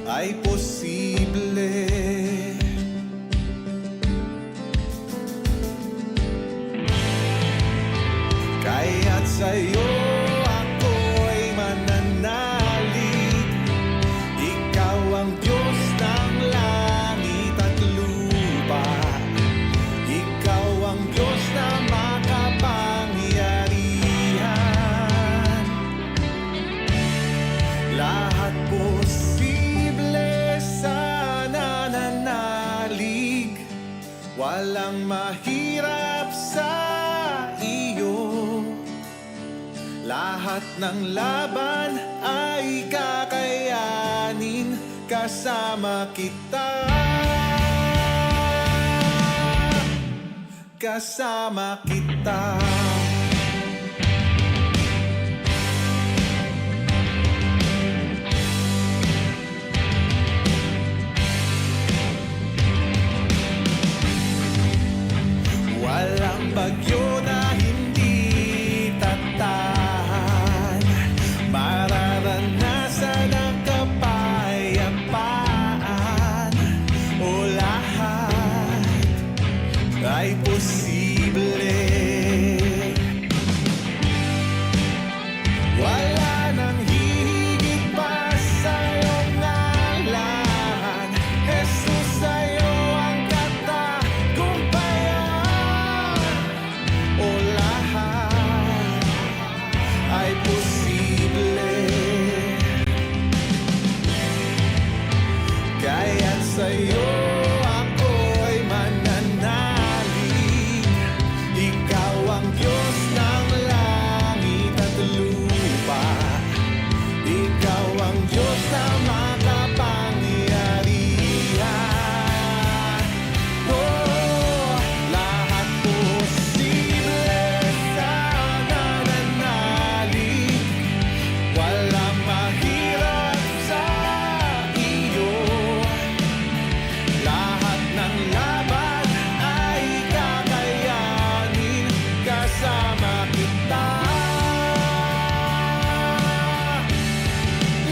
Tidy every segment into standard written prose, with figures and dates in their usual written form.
ay posible. Kaya't sa'yo ako'y mananalig. Ikaw ang Diyos ng langit at lupa. Ikaw ang Diyos na makapangyarihan. Lahat posible sa nananalig. Walang mahirap sa iyo. Lahat ng laban ay kakayanin kasama kita. Kasama kita. Walang bagyo na hindi tatahan. Mararanasan ang kapayapaan. O lahat ay posible. Wala nang hihigit pa sa iyong ngalan. Jesus, sa'yo ang katagumpayan. O lahat ay posible. Kaya't sa'yo ako'y mananalig. Ikaw ang Diyos ng langit at lupa. Ikaw ang Diyos na makapangyarihan. Oh, lahat posible sa nananalig. Walang mahirap sa iyo. Lahat ng laban ay kakayanin kasama kita.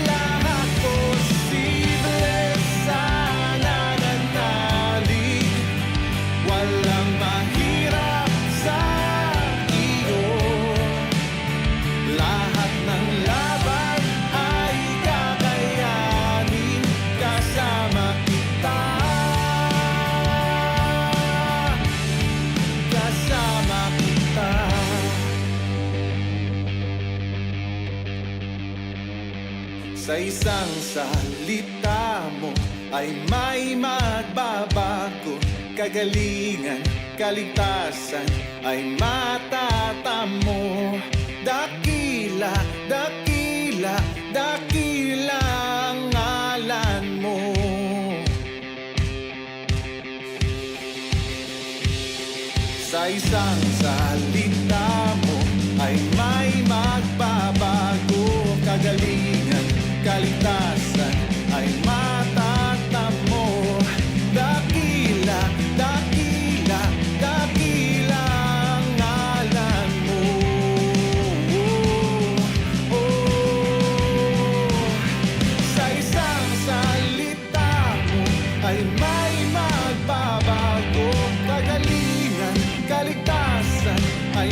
Lahat posible sa nananalig. Walang mahirap sa iyo. Lahat ng laban ay kakayanin kasama kita. Kasama kita. Sa isang salita mo ay may magbabago. Kagalingan, kaligtasan ay matatamo. Dakila, dakila, dakila ang ngalan mo. Sa isang salita mo ay may magbabago. Kagalingan, kaligtasan ay matatamo. Dakila, dakila, dakila ang ngalan mo. Sa isang salita mo ay may magbabago. Kagalingan, kaligtasan ay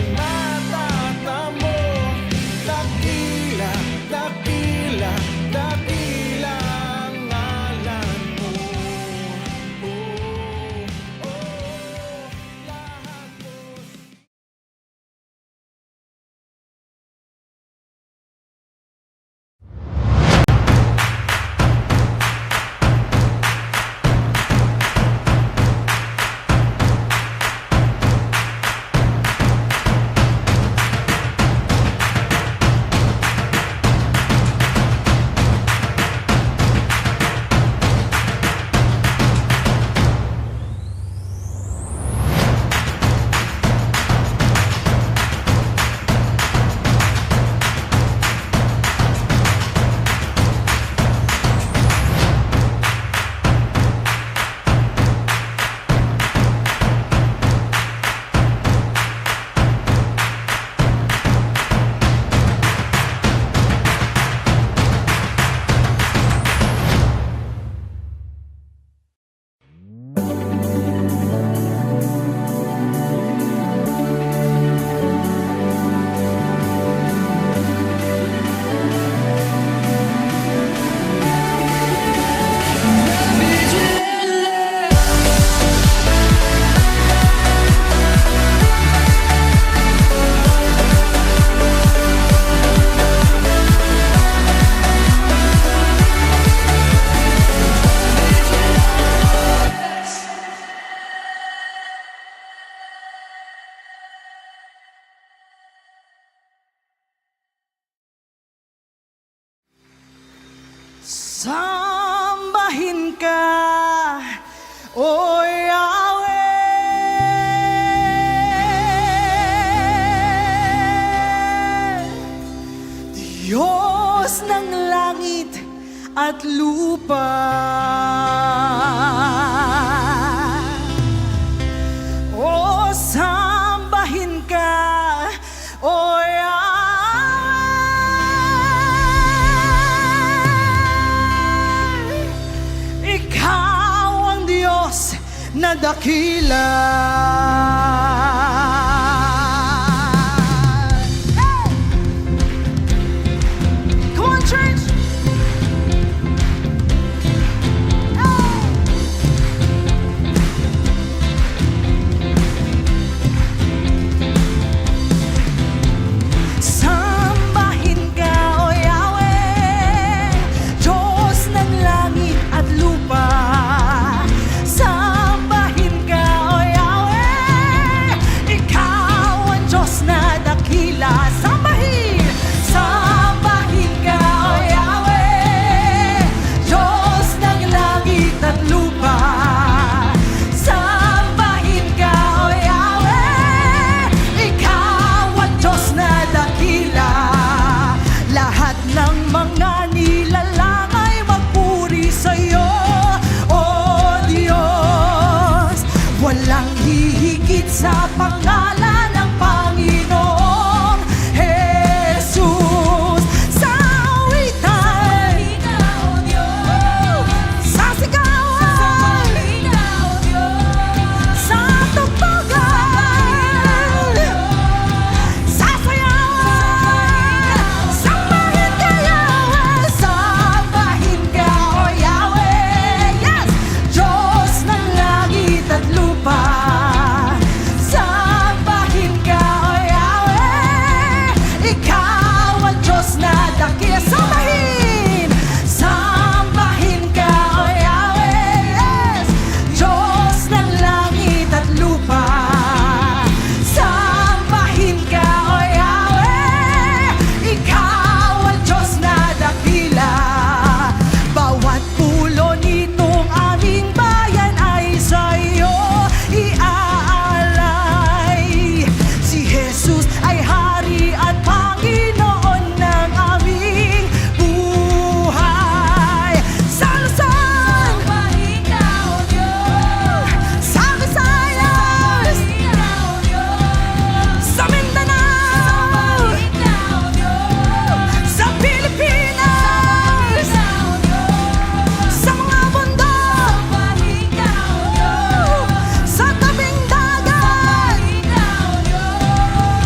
Sambahin ka, O Yahweh, Diyos ng langit at lupa. O sambahin ka, O Yahweh, Ikaw ang Diyos na dakila. Hey! Come on, church! Sambahin ka, O Yahweh, Diyos ng langit at lupa. Sambahin ka, O Yahweh, Ikaw ang Diyos na dakila. Sambahin! Sambahin ka, O Yahweh, Diyos ng langit at lupa. Sambahin ka, O Yahweh, Ikaw ang Diyos na dakila. Lahat ng mga nilalang ay magpuri sa'yo, O Diyos. Walang hihigit sa pangalan ng Panginoong Jesus. Sa awitan, sa sigawan, sa tugtugan, sa sayawan, sambahin ka, Yahweh. Sambahin ka, O Yahweh, yes, Diyos ng langit at lupa. Sambahin ka, O Yahweh, Ikaw ang Diyos na dakila. Sambahin! Sambahin ka, O Yahweh, yes, Diyos ng langit at lupa. Sambahin ka, O Yahweh, Ikaw ang Diyos na dakila. Bawat pulo nitong aming bayan ay sa'yo iaalay. Si Jesus ay Hari at Panginoon ng aming buhay. Sa Luzon, sa Visayas, sa Mindanao, sa Pilipinas, sa mga bundok, sa tabing dagat,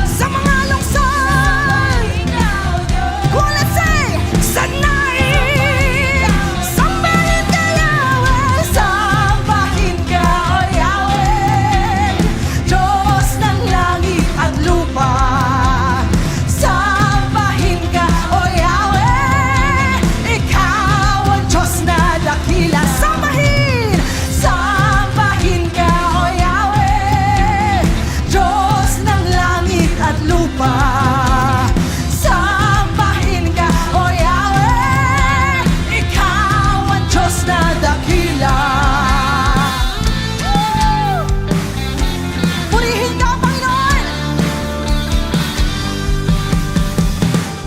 sa mga lungsod. Well, let's say, sa naik, sambahin ka, Yahweh. Sambahin ka, O Yahweh, Diyos ng langit at lupa. Sambahin ka, O Yahweh, Ikaw ang Diyos na dakila. Sambahin! Sambahin ka, O Yahweh, Diyos ng langit at lupa. Sambahin ka, O Yahweh, Ikaw ang Diyos na dakila. Purihin ka, Panginoon!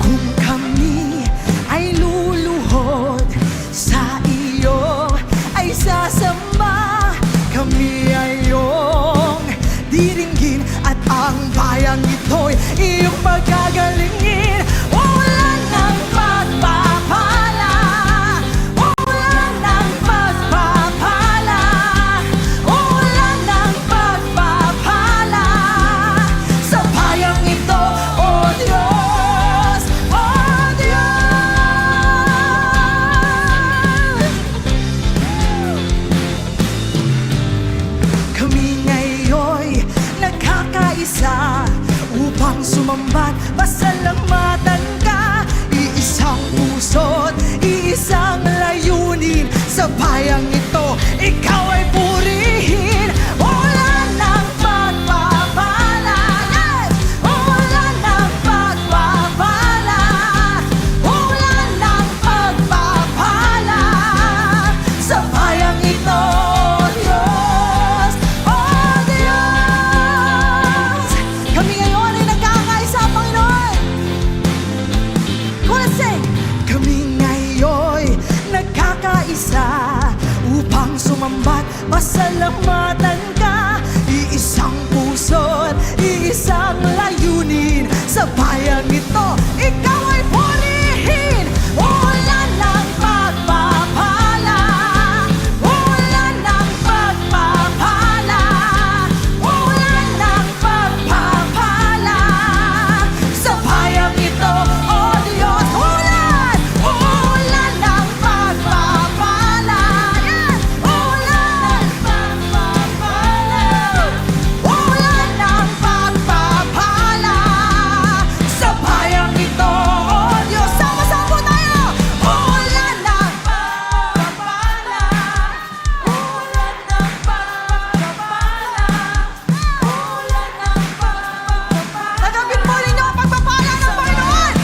Kung kami ay luluhod sa iyo, ay sasamba, kami ay iyong diringgin, at ang bayang ito'y iyong pagagalingin. Wala nang pagpapala, wala nang pagpapala, wala nang pagpapala sa bayang ito, O Diyos, O Diyos. Kami ngayon'y nagkakaisa upang sumambat, pasalamatan ka. Iisang puso't iisang layunin sa bayang ito, ikaw ay purihin. Wala nang pagpapala, yes! Wala nang pagpapala, wala nang pagpapala isa upang sumambat, pasalamatan ka. Iisang puso't iisang layunin sa bayang ito. Ikaw ay purihin, ulan ng pagpapala, ulan ng pagpapala, ulan ng pagpapala sa bayang ito, O Diyos. Ulan, ulan ng pagpapala, yan, ulan ng pagpapala, ulan ng pagpapala sa bayang ito, O Diyos. Sama-sama tayo. Ulan ng pagpapala, ulan ng pagpapala, ulan ng pagpapala. Tanggapin mo rin ang pagpapala ng Panginoon.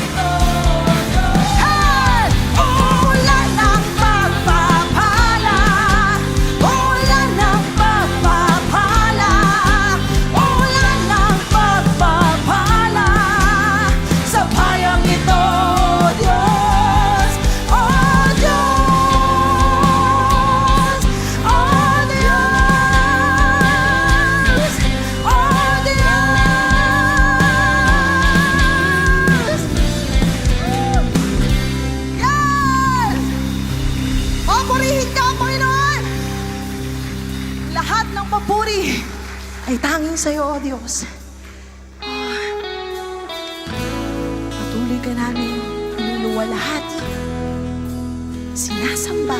Hey! Ulan ng pagpapala, ulan ng pagpapala, ulan ng pagpapala sa bayang ito, Diyos. O Diyos, O Diyos, O Diyos. Yes! Papurihin ka, Panginoon! Lahat ng papuri ay tanging sa'yo, O Diyos. Patuloy ka namin niluluwalhati, sinasamba.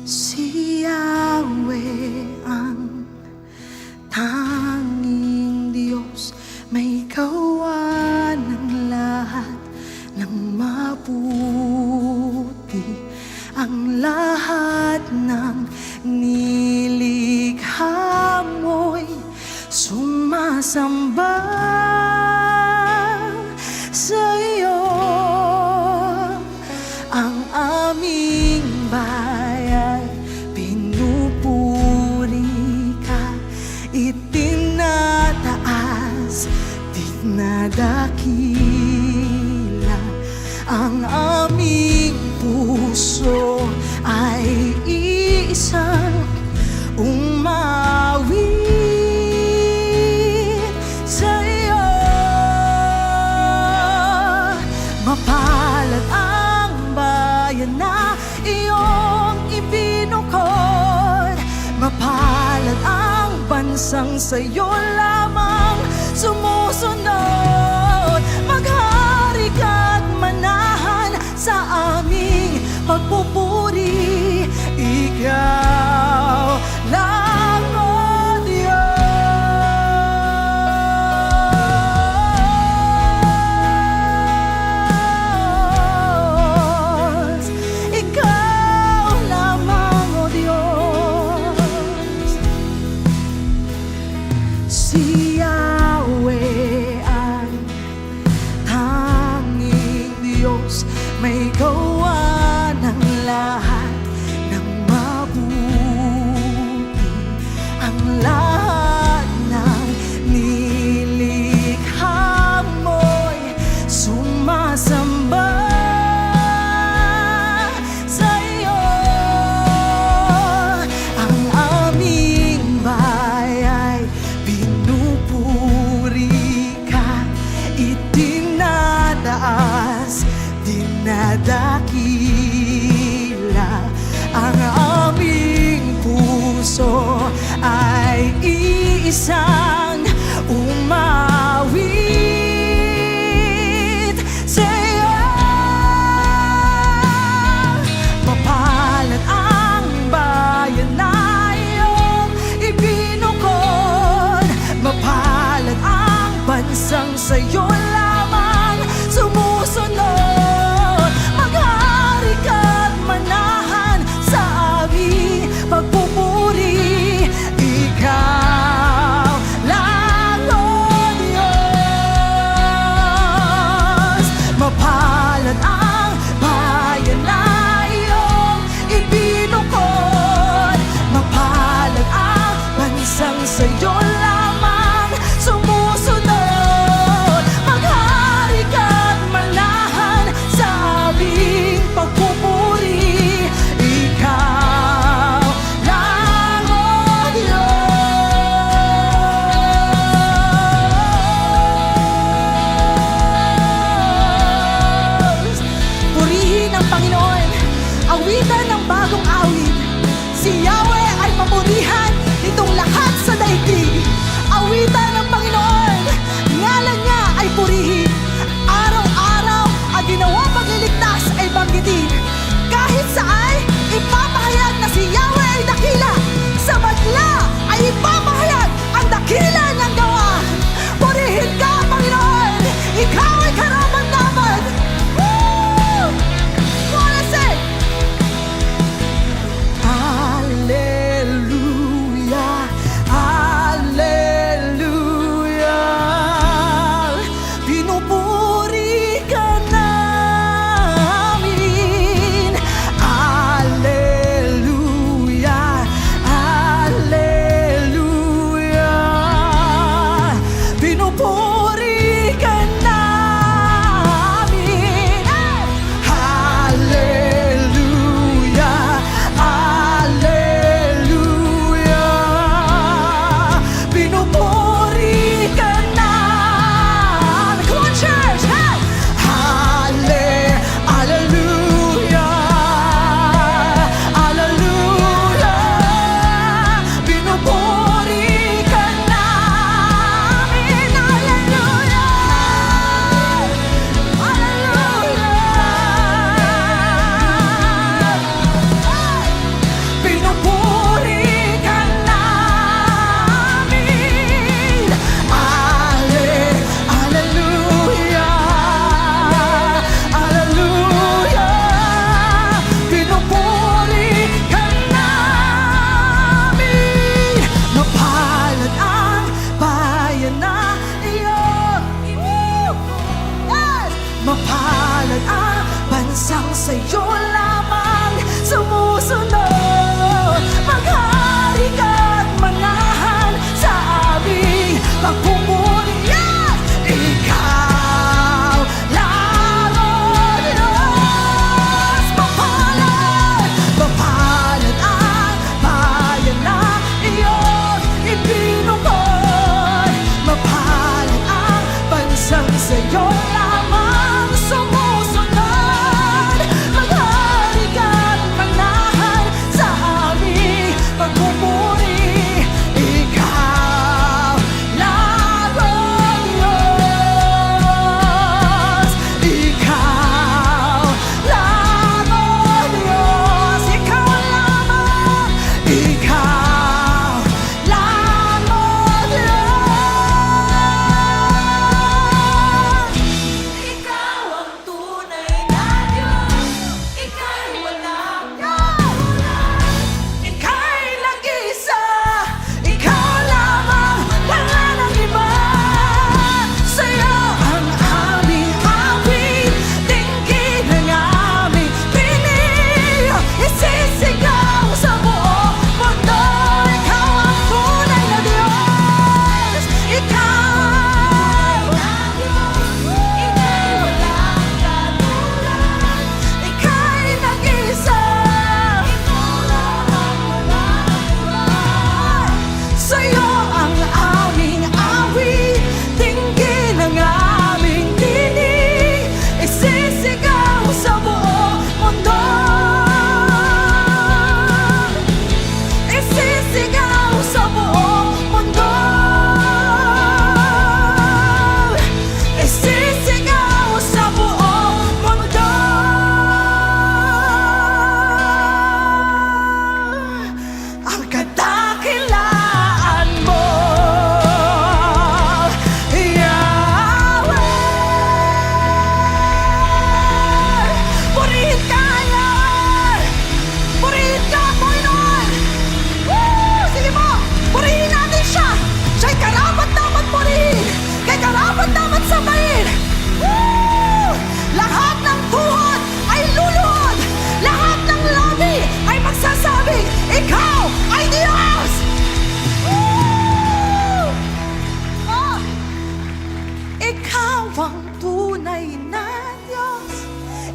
Si Yahweh ang tanging Diyos, may gawa ng lahat ng mabuti. Ang lahat ng nilikha mo'y sumasamba sa iyo. Ang aming bayan, pinupuri ka, itinataas, dinadakila. Ang aming puso ay isang umawit sa iyo. Mapalad ang bayan na iyong ibinukod, mapalad ang bansang sa'yo lamang sumusunod. Maghari ka't manahan sa aming pagpupuri, ikaw lang, O Diyos. Ikaw lamang, O Diyos. Si Yahweh ang tanging Diyos, may gawa ng lahat ng mabuti. Ang lahat ng nilikha mo'y sumasamba sa iyo. Ang aming bayan, pinupuri ka, itinataas, dinadakila. Ang aming puso ay iisang umawit sa iyo. Mapalad ang bayan na iyong ibinukod, mapalad ang bansang sa'yo lamang sumusunod. Maghari ka't manahan sa aming pagpupuri, ikaw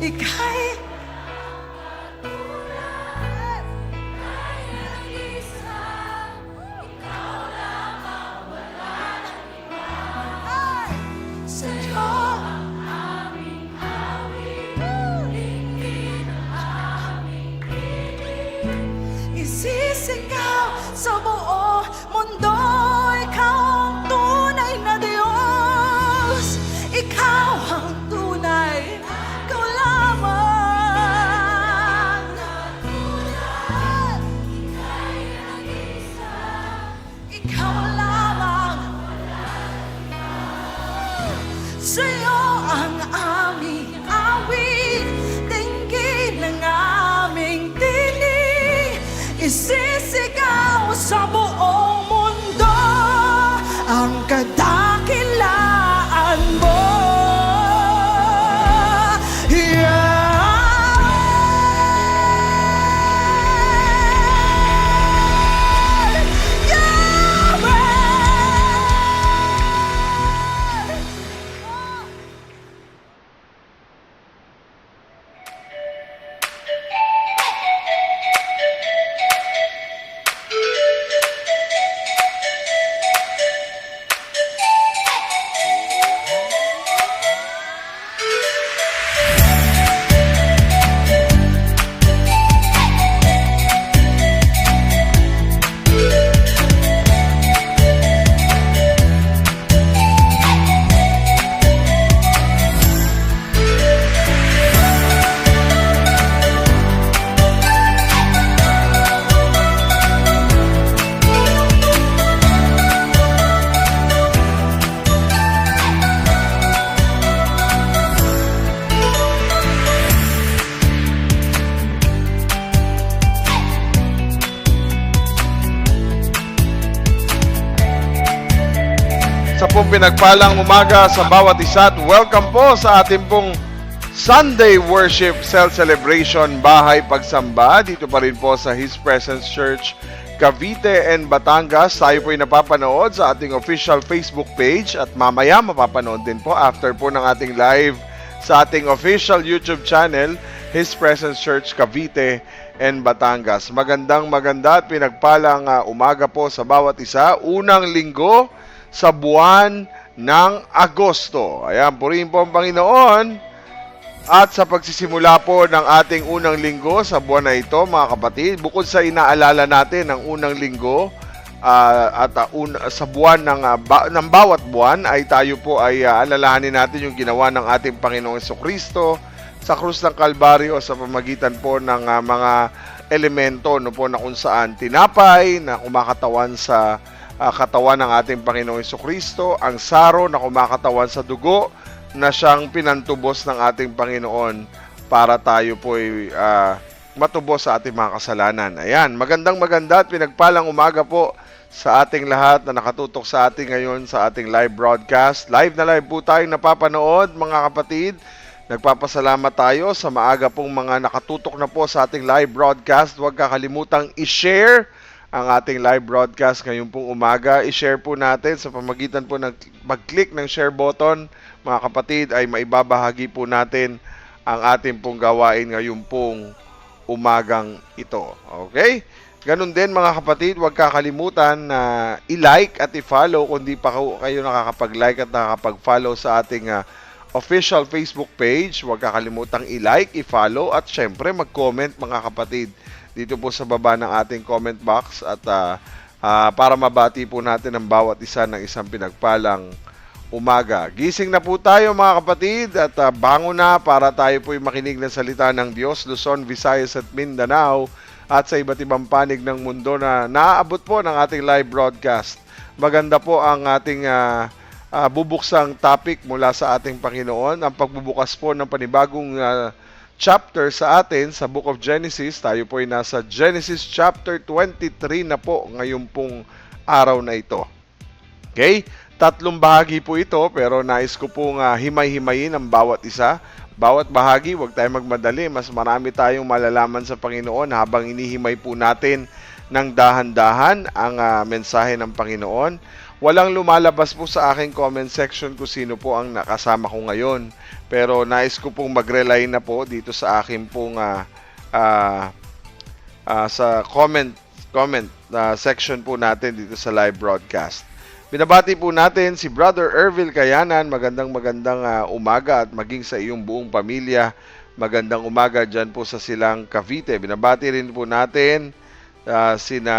ika'y sa'yo isisigaw sa buong mundo, ikaw ang tunay na Diyos, ikaw ang tunay, ikaw lamang. Ikaw lamang. Sa'yo ang aming awit, tingin ng aming tinig, isisigaw sa buong mundo ang kadakilaan mo. Sa pong pinagpalang umaga sa bawat isa at welcome po sa ating pong Sunday Worship Celebration Bahay Pagsamba. Dito pa rin po sa His Presence Church, Cavite and Batangas. Tayo po ay napapanood sa ating official Facebook page at mamaya mapapanood din po after po ng ating live sa ating official YouTube channel, His Presence Church, Cavite and Batangas. Maganda at pinagpalang umaga po sa bawat isa. Unang linggo sa buwan ng Agosto. Ayan, purihin po ang Panginoon. At sa pagsisimula po ng ating unang linggo sa buwan na ito, mga kapatid, bukod sa inaalala natin ang unang linggo sa buwan ng bawat buwan, ay tayo po ay alalahanin natin yung ginawa ng ating Panginoong Jesucristo sa krus ng Kalbaryo sa pamagitan po ng mga elemento no po, na kung saan tinapay na kumakatawan sa katawan ng ating Panginoong Jesucristo, ang saro na kumakatawan sa dugo na siyang pinantubos ng ating Panginoon para tayo po ay matubos sa ating mga kasalanan. Ayan, maganda at pinagpalang umaga po sa ating lahat na nakatutok sa ating ngayon sa ating live broadcast. Live na live po tayong napapanood, mga kapatid. Nagpapasalamat tayo sa maaga pong mga nakatutok na po sa ating live broadcast. Huwag kakalimutang i-share ang ating live broadcast ngayong pong umaga. I-share po natin sa pamagitan po ng mag-click ng share button. Mga kapatid, ay maibabahagi po natin ang ating pong gawain ngayong pong umagang ito. Okay? Ganun din mga kapatid, huwag kakalimutan na i-like at i-follow kung di pa kayo nakakapag-like at nakakapag-follow sa ating official Facebook page. Huwag kakalimutang i-like, i-follow at syempre mag-comment mga kapatid dito po sa baba ng ating comment box at para mabati po natin ang bawat isa ng isang pinagpalang umaga. Gising na po tayo mga kapatid at bango na para tayo po makinig ng salita ng Diyos, Luzon, Visayas at Mindanao at sa iba't ibang panig ng mundo na naaabot po ng ating live broadcast. Maganda po ang ating bubuksang topic mula sa ating Panginoon, ang pagbubukas po ng panibagong chapter sa atin sa Book of Genesis. Tayo po ay nasa Genesis chapter 23 na po ngayon pong araw na ito. Okay? 3 bahagi po ito pero nais ko pong himay-himayin ang bawat isa. Bawat bahagi, huwag tayong magmadali. Mas marami tayong malalaman sa Panginoon habang inihimay po natin ng dahan-dahan ang mensahe ng Panginoon. Walang lumalabas po sa aking comment section kung sino po ang nakasama ko ngayon. Pero nais ko pong mag-rely na po dito sa aking pong sa comment section po natin dito sa live broadcast. Binabati po natin si Brother Ervil Kayanan. Magandang umaga at maging sa iyong buong pamilya. Magandang umaga dyan po sa Silang Cavite. Binabati rin po natin sina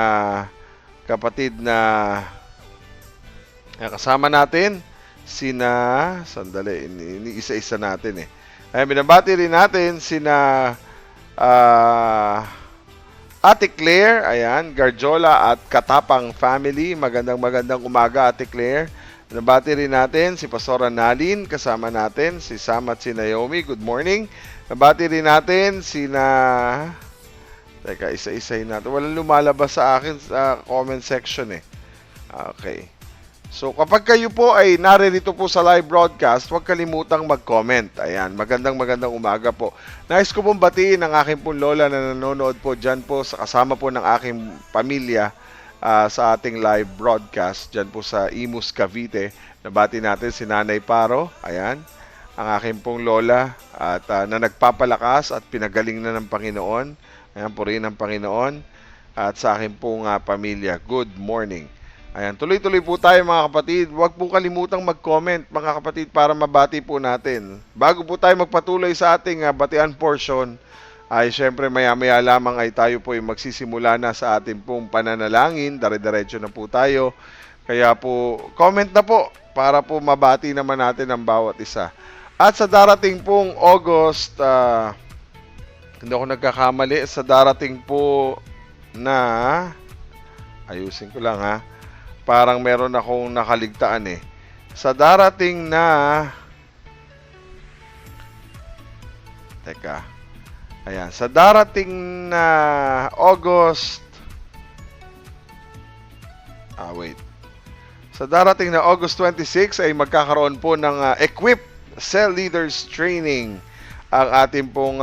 kapatid na kasama natin, sandali, isa-isa natin Ayan, binabati rin natin sina Ate Claire, ayan, Garjola at Katapang family. Magandang umaga, Ate Claire. Binabati rin natin si Pastora Nalin, kasama natin si Sam at si Naomi. Good morning. Nabati rin natin Teka, isa-isahin natin. Walang lumalabas sa akin sa comment section Okay. So, kapag kayo po ay naririto po sa live broadcast, huwag kalimutang mag-comment. Ayan, magandang umaga po. Nais ko pong batiin ang aking pong lola na nanonood po dyan po sa kasama po ng aking pamilya sa ating live broadcast dyan po sa Imus, Cavite. Nabati natin si Nanay Paro. Ayan, ang aking pong lola at na nagpapalakas at pinagaling na ng Panginoon. Ayan po rin ang Panginoon at sa aking pong pamilya. Good morning. Ayan, tuloy-tuloy po tayo mga kapatid. Huwag po kalimutang mag-comment mga kapatid para mabati po natin. Bago po tayo magpatuloy sa ating batian portion, ay syempre maya-maya lamang ay tayo po ay magsisimula na sa ating pong pananalangin. Dire-diretso na po tayo. Kaya po, comment na po para po mabati naman natin ang bawat isa. At sa darating pong August, hindi ako nagkakamali, sa darating po na, ayusin ko lang parang meron akong nakaligtaan Sa darating na, teka, ayan, sa darating na August, sa darating na August 26 ay magkakaroon po ng Equip Cell Leaders Training ang ating pong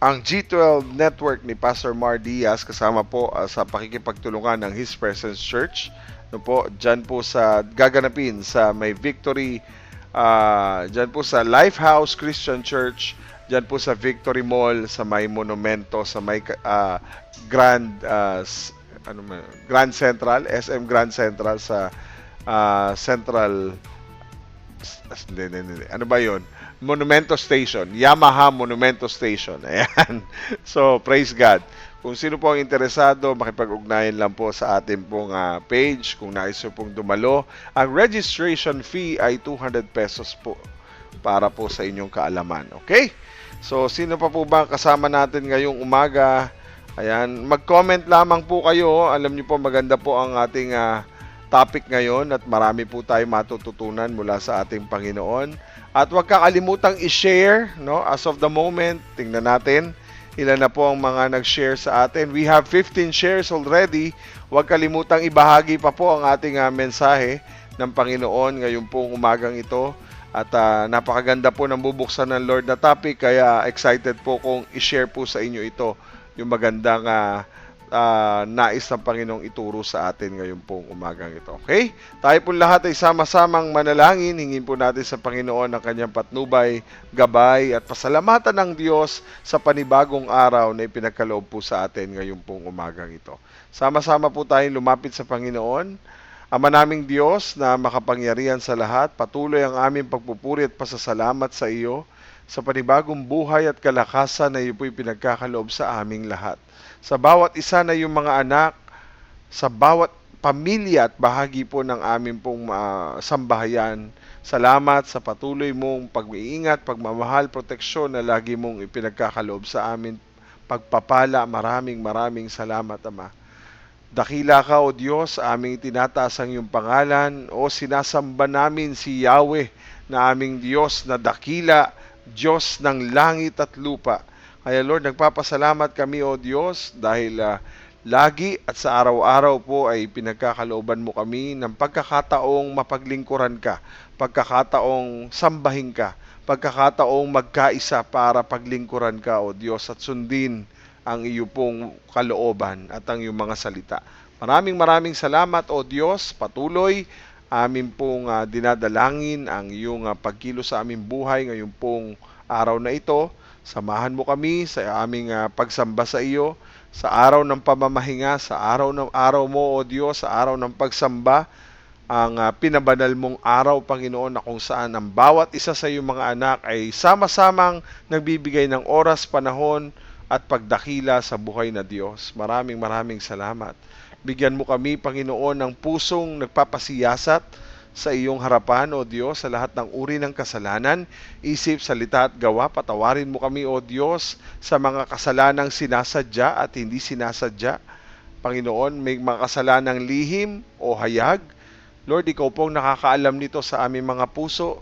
ang G12 network ni Pastor Mar Diaz kasama po sa pakikipagtulungan ng His Presence Church. Po, dyan po sa gaganapin sa may Victory, dyan po sa Lifehouse Christian Church, dyan po sa Victory Mall, sa may Monumento, sa may Grand Central, SM Grand Central sa Central, ano ba yun? Monumento Station, Yamaha Monumento Station. Ayan. So, praise God. Kung sino po ang interesado, makipag-ugnayan lang po sa ating pong page. Kung nais pong dumalo, ang registration fee ay 200 pesos po para po sa inyong kaalaman. Okay? So, sino pa po ba kasama natin ngayong umaga? Ayan, mag-comment lamang po kayo. Alam niyo po, maganda po ang ating topic ngayon at marami po tayo matututunan mula sa ating Panginoon. At huwag kakalimutang i-share, no? As of the moment, tingnan natin ilan na po ang mga nag-share sa atin. We have 15 shares already. Huwag kalimutang ibahagi pa po ang ating mensahe ng Panginoon ngayon pong umagang ito. At napakaganda po ng bubuksan ng Lord na topic. Kaya excited po kung i-share po sa inyo ito. Yung magandang nais ng Panginoong ituro sa atin ngayon pong umagang ito. Okay? Tayo po lahat ay sama-samang manalangin. Hingin po natin sa Panginoon ang kanyang patnubay, gabay at pasalamatan ng Diyos sa panibagong araw na ipinagkaloob po sa atin ngayon pong umagang ito. Sama-sama po tayong lumapit sa Panginoon. Ama naming Diyos na makapangyarihan sa lahat, patuloy ang aming pagpupuri at pasasalamat sa iyo sa panibagong buhay at kalakasan na iyo po'y pinagkakaloob sa aming lahat. Sa bawat isa na yung mga anak, sa bawat pamilya at bahagi po ng aming pong sambahayan, salamat sa patuloy mong pag-iingat, pagmamahal, proteksyon na lagi mong ipinagkakaloob sa amin. Pagpapala, maraming salamat, Ama. Dakila ka, O Diyos, aming tinataas ang iyong pangalan, o sinasamba namin si Yahweh na aming Diyos na dakila, Diyos ng langit at lupa. Kaya Lord, nagpapasalamat kami o Diyos dahil lagi at sa araw-araw po ay pinagkakalooban mo kami ng pagkakataong mapaglingkuran ka, pagkakataong sambahin ka, pagkakataong magkaisa para paglingkuran ka o Diyos at sundin ang iyo pong kalooban at ang iyong mga salita. Maraming salamat o Diyos, patuloy amin pong dinadalangin ang iyong pagkilos sa aming buhay ngayon pong araw na ito. Samahan mo kami sa aming pagsamba sa iyo, sa araw ng pamamahinga, sa araw mo o Diyos, sa araw ng pagsamba, ang pinabanal mong araw, Panginoon, na kung saan ang bawat isa sa iyong mga anak ay sama-samang nagbibigay ng oras, panahon at pagdakila sa buhay na Diyos. Maraming salamat. Bigyan mo kami, Panginoon, ng pusong nagpapasiyasat sa iyong harapan, O Diyos, sa lahat ng uri ng kasalanan, isip, salita at gawa. Patawarin mo kami, O Diyos, sa mga kasalanang sinasadya at hindi sinasadya. Panginoon, may mga kasalanang lihim o hayag. Lord, ikaw pong nakakaalam nito sa aming mga puso.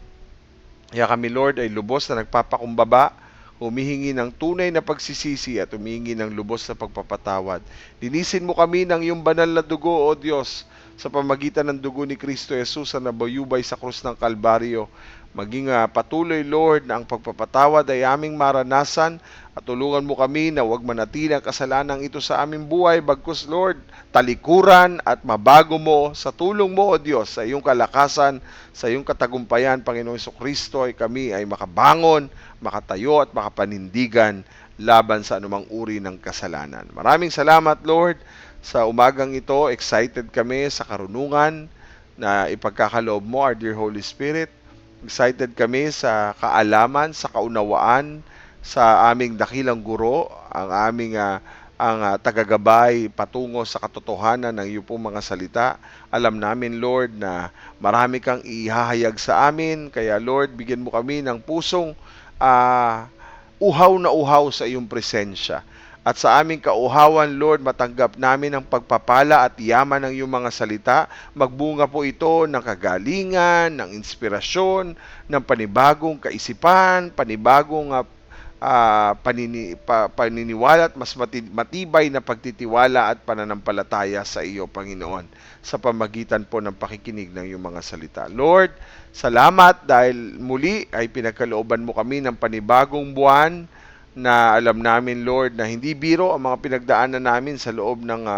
Kaya kami, Lord, ay lubos na nagpapakumbaba, humihingi ng tunay na pagsisisi at humihingi ng lubos na pagpapatawad. Linisin mo kami ng iyong banal na dugo, O Diyos, sa pamagitan ng dugo ni Kristo Jesus na nabayubay sa krus ng Kalbaryo. Maging patuloy, Lord, na ang pagpapatawad ay aming maranasan at tulungan mo kami na huwag manatili ang kasalanang ito sa aming buhay. Bagkus, Lord, talikuran at mabago mo sa tulong mo, O Diyos, sa iyong kalakasan, sa iyong katagumpayan, Panginoong Kristo, ay kami ay makabangon, makatayo at makapanindigan laban sa anumang uri ng kasalanan. Maraming salamat, Lord, sa umagang ito. Excited kami sa karunungan na ipagkakaloob mo, our dear Holy Spirit. Excited kami sa kaalaman, sa kaunawaan, sa aming dakilang guro, ang aming tagagabay patungo sa katotohanan ng iyong pong mga salita. Alam namin, Lord, na marami kang ihahayag sa amin. Kaya, Lord, bigyan mo kami ng pusong uhaw na uhaw sa iyong presensya. At sa aming kauhawan, Lord, matanggap namin ang pagpapala at yaman ng iyong mga salita. Magbunga po ito ng kagalingan, ng inspirasyon, ng panibagong kaisipan, panibagong paniniwala at mas matibay na pagtitiwala at pananampalataya sa iyo, Panginoon, sa pamagitan po ng pakikinig ng iyong mga salita. Lord, salamat dahil muli ay pinagkalooban mo kami ng panibagong buwan na alam namin, Lord, na hindi biro ang mga pinagdaanan namin sa loob ng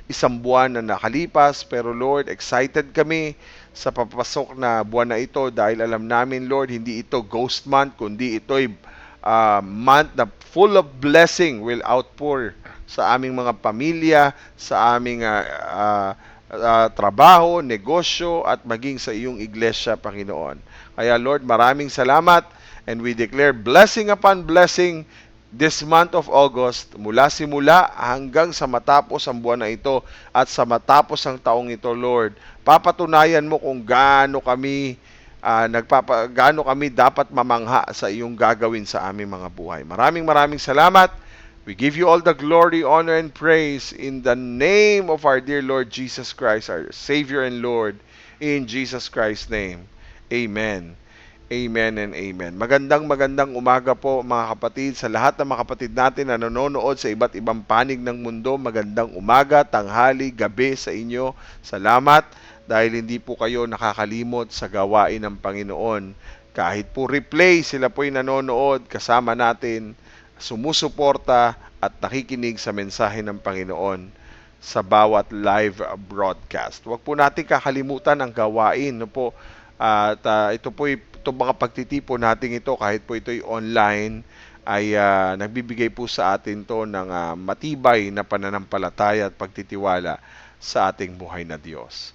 isang buwan na nakalipas. Pero, Lord, excited kami sa papasok na buwan na ito dahil alam namin, Lord, hindi ito ghost month, kundi ito'y month na full of blessing will outpour sa aming mga pamilya, sa aming trabaho, negosyo, at maging sa iyong iglesia, Panginoon. Kaya, Lord, maraming salamat, and we declare blessing upon blessing this month of August, mula simula hanggang sa matapos ang buwan na ito at sa matapos ang taong ito, Lord. Papatunayan mo kung gaano kami dapat mamangha sa iyong gagawin sa aming mga buhay. Maraming salamat. We give you all the glory, honor, and praise in the name of our dear Lord Jesus Christ, our Savior and Lord, in Jesus Christ's name. Amen. Amen and amen. Magandang umaga po, mga kapatid, sa lahat ng mga kapatid natin na nanonood sa iba't ibang panig ng mundo. Magandang umaga, tanghali, gabi sa inyo. Salamat dahil hindi po kayo nakakalimot sa gawain ng Panginoon. Kahit po replay, sila po'y nanonood kasama natin, sumusuporta at nakikinig sa mensahe ng Panginoon sa bawat live broadcast. Huwag po natin kakalimutan ang gawain, no po. At ito mga pagtitipon natin ito, kahit po ito'y online, ay nagbibigay po sa atin to ng matibay na pananampalataya at pagtitiwala sa ating buhay na Diyos.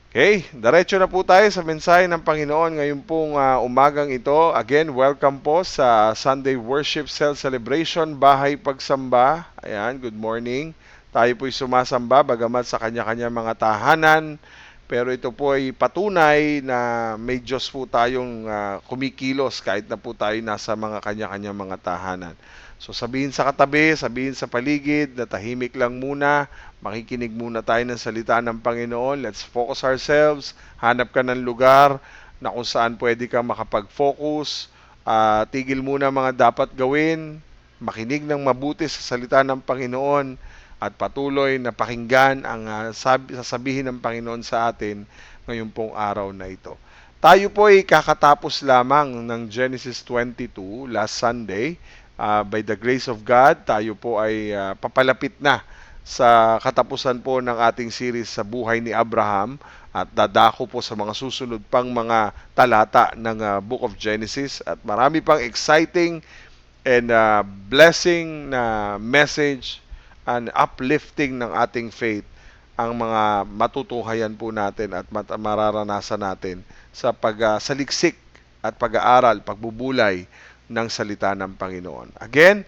Okay, diretso na po tayo sa mensahe ng Panginoon ngayon pong umagang ito. Again, welcome po sa Sunday Worship Cell Celebration, Bahay Pagsamba. Ayan, good morning. Tayo po'y sumasamba bagamat sa kanya-kanya mga tahanan. Pero ito po ay patunay na may Diyos po tayong kumikilos kahit na po tayo nasa mga kanya-kanya mga tahanan. So sabihin sa katabi, sabihin sa paligid, na tahimik lang muna, makikinig muna tayo ng salita ng Panginoon. Let's focus ourselves. Hanap ka ng lugar na kung saan pwede kang makapag-focus. Tigil muna mga dapat gawin. Makinig ng mabuti sa salita ng Panginoon. At patuloy na pakinggan ang sasabihin ng Panginoon sa atin ngayon pong araw na ito. Tayo po ay kakatapos lamang ng Genesis 22 last Sunday. By the grace of God, tayo po ay papalapit na sa katapusan po ng ating series sa buhay ni Abraham at dadako po sa mga susunod pang mga talata ng Book of Genesis at marami pang exciting and blessing na message and uplifting ng ating faith ang mga matutuhayan po natin at mararanasan natin sa pagsaliksik at pag-aaral, pagbubulay ng salita ng Panginoon. Again,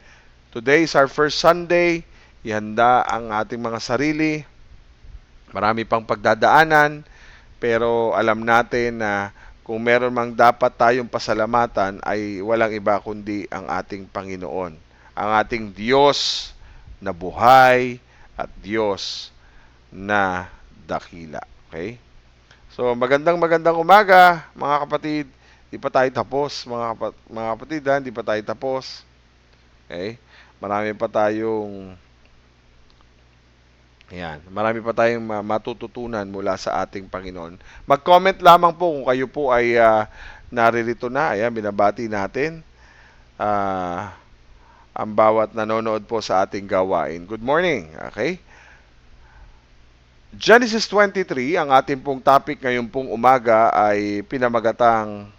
today is our first Sunday. Ihanda ang ating mga sarili. Marami pang pagdadaanan, pero alam natin na kung meron mang dapat tayong pasalamatan ay walang iba kundi ang ating Panginoon. Ang ating Diyos na buhay at Diyos na dakila. Okay? So, magandang umaga, mga kapatid. Di pa tayo tapos, mga kapatid, hindi pa tayo tapos. Okay? Marami pa tayong matututunan mula sa ating Panginoon. Mag-comment lamang po kung kayo po ay naririto na. Ayan, binabati natin ang bawat nanonood po sa ating gawain. Good morning. Okay? Genesis 23, ang ating pong topic ngayon pong umaga ay pinamagatang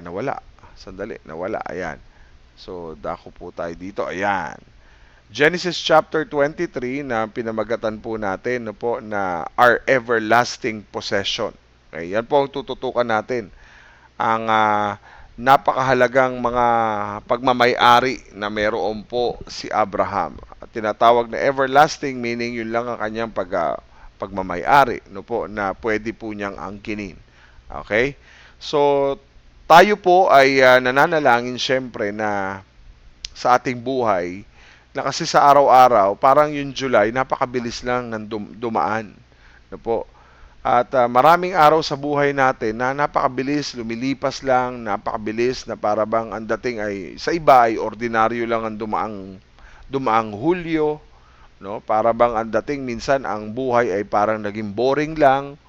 nawala. Sandali, nawala. Ayan. So, dako po tayo dito. Ayan. Genesis chapter 23 na pinamagatan po natin na our everlasting possession. Okay, yan po ang tututukan natin. Ang napakahalagang mga pagmamay-ari na meron po si Abraham. At tinatawag na everlasting, meaning yun lang ang kanyang pagmamay-ari na pwede po niyang angkinin. Okay? So, tayo po ay nananalangin syempre na sa ating buhay na kasi sa araw-araw, parang yung July, napakabilis lang ng dumaan. At maraming araw sa buhay natin na napakabilis, lumilipas lang, napakabilis na para bang ang dating ay, sa iba ay ordinaryo lang ang dumaang Hulyo. Para bang ang dating minsan ang buhay ay parang naging boring lang,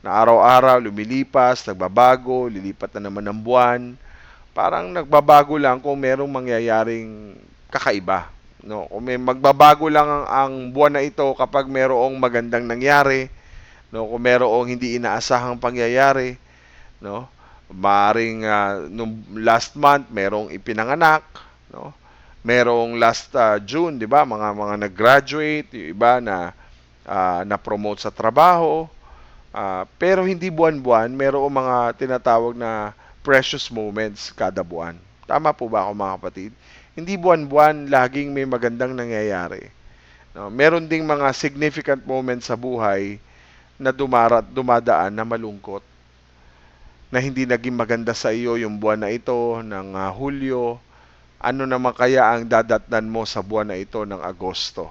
na araw-araw lumilipas, nagbabago, lilipat na naman ng buwan. Parang nagbabago lang kung merong mangyayaring kakaiba. Kung may magbabago lang ang buwan na ito kapag merong magandang nangyari, kung merong hindi inaasahang pangyayari, maaring nung last month merong ipinanganak, merong last June, 'di ba? Mga nag-graduate, yung iba na-promote sa trabaho. Pero hindi buwan-buwan, merong mga tinatawag na precious moments kada buwan. Tama po ba ako, mga kapatid? Hindi buwan-buwan laging may magandang nangyayari. Meron ding mga significant moments sa buhay na dumadaan na malungkot. Na hindi naging maganda sa iyo yung buwan na ito ng Hulyo. Ano naman kaya ang dadatnan mo sa buwan na ito ng Agosto?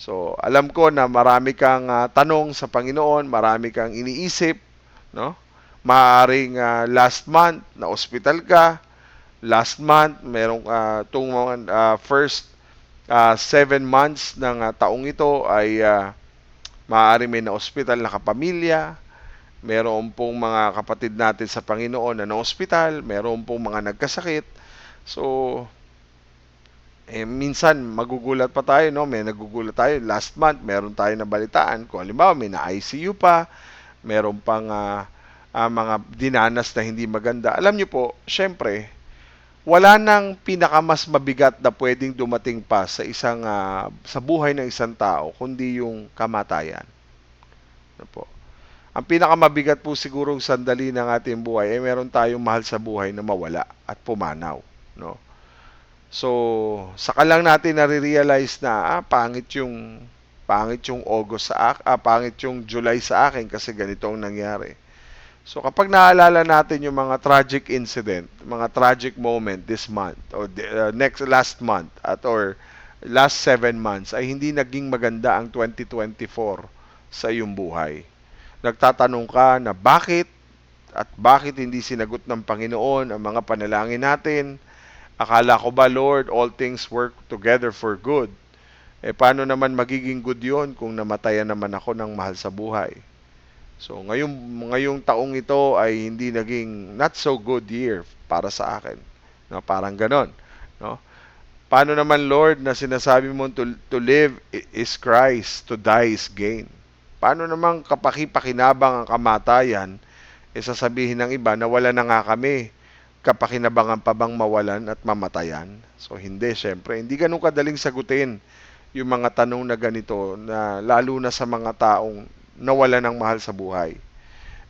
So, alam ko na marami kang tanong sa Panginoon, marami kang iniisip, Maaring last month na ospital ka, last month merong itong first 7 months ng taong ito ay maaari may na ospital na kapamilya, meron pong mga kapatid natin sa Panginoon na na-ospital, meron pong mga nagkasakit. So, minsan magugulat pa tayo, may nagugulat tayo. Last month, meron tayo nabalitaan. Kung halimbawa, may na-ICU pa, meron pang mga dinanas na hindi maganda. Alam niyo po, syempre, wala nang pinakamas mabigat na pwedeng dumating pa sa sa buhay ng isang tao, kundi yung kamatayan. Ang pinakamabigat po sigurong sandali ng ating buhay ay meron tayong mahal sa buhay na mawala at pumanaw. So, saka lang natin nare-realize na pangit yung August pangit yung July sa akin kasi ganito ang nangyari. So, kapag naalala natin yung mga tragic incident, mga tragic moment this month or last month or last 7 months ay hindi naging maganda ang 2024 sa iyong buhay. Nagtatanong ka na bakit hindi sinagot ng Panginoon ang mga panalangin natin? Akala ko ba, Lord, all things work together for good? Paano naman magiging good yon kung namatayan naman ako ng mahal sa buhay? So, ngayong taong ito ay hindi naging not so good year para sa akin. Parang ganon. Paano naman, Lord, na sinasabi mo to live is Christ, to die is gain? Paano naman kapaki-pakinabang ang kamatayan, sasabihin ng iba na wala na nga kami, kapakinabangan pa bang mawalan at mamatayan? So hindi, syempre. Hindi ganun kadaling sagutin yung mga tanong na ganito, na lalo na sa mga taong nawala ng mahal sa buhay.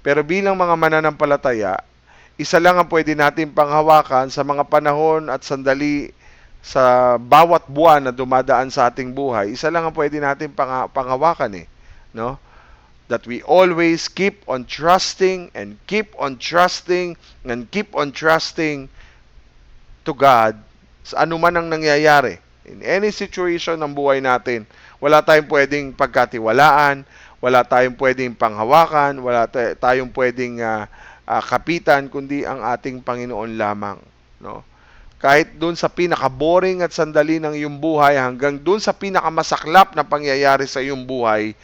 Pero bilang mga mananampalataya, isa lang ang pwede natin panghawakan sa mga panahon at sandali sa bawat buwan na dumadaan sa ating buhay. Isa lang ang pwede natin panghawakan no? That we always keep on trusting and keep on trusting and keep on trusting to God sa anuman ang nangyayari. In any situation ng buhay natin, wala tayong pwedeng pagkatiwalaan, wala tayong pwedeng panghawakan, wala tayong pwedeng kapitan, kundi ang ating Panginoon lamang. No? Kahit doon sa pinaka-boring at sandali ng iyong buhay, hanggang doon sa pinakamasaklap na pangyayari sa iyong buhay,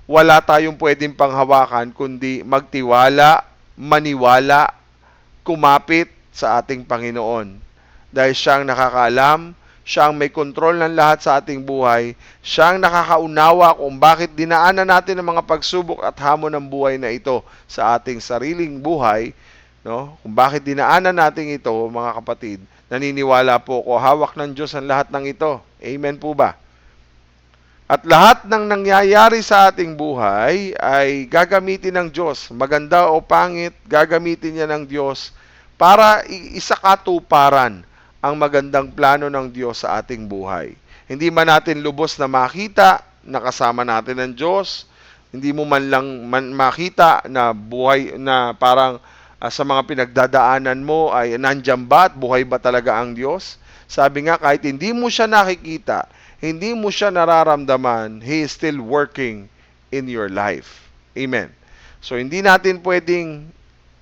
wala tayong pwedeng panghawakan, kundi magtiwala, maniwala, kumapit sa ating Panginoon. Dahil siyang nakakaalam, siyang may kontrol ng lahat sa ating buhay, siyang nakakaunawa kung bakit dinaanan natin ang mga pagsubok at hamon ng buhay na ito sa ating sariling buhay, no? Kung bakit dinaanan natin ito, mga kapatid, naniniwala po ko, hawak ng Diyos ang lahat ng ito. Amen po ba? At lahat ng nangyayari sa ating buhay ay gagamitin ng Diyos. Maganda o pangit, gagamitin niya ng Diyos para isakatuparan ang magandang plano ng Diyos sa ating buhay. Hindi man natin lubos na makita na kasama natin ng Diyos, hindi mo man lang makita na buhay na parang sa mga pinagdadaanan mo ay nandiyan ba at buhay ba talaga ang Diyos? Sabi nga, kahit hindi mo siya nakikita, hindi mo siya nararamdaman, He is still working in your life. Amen. So, hindi natin pwedeng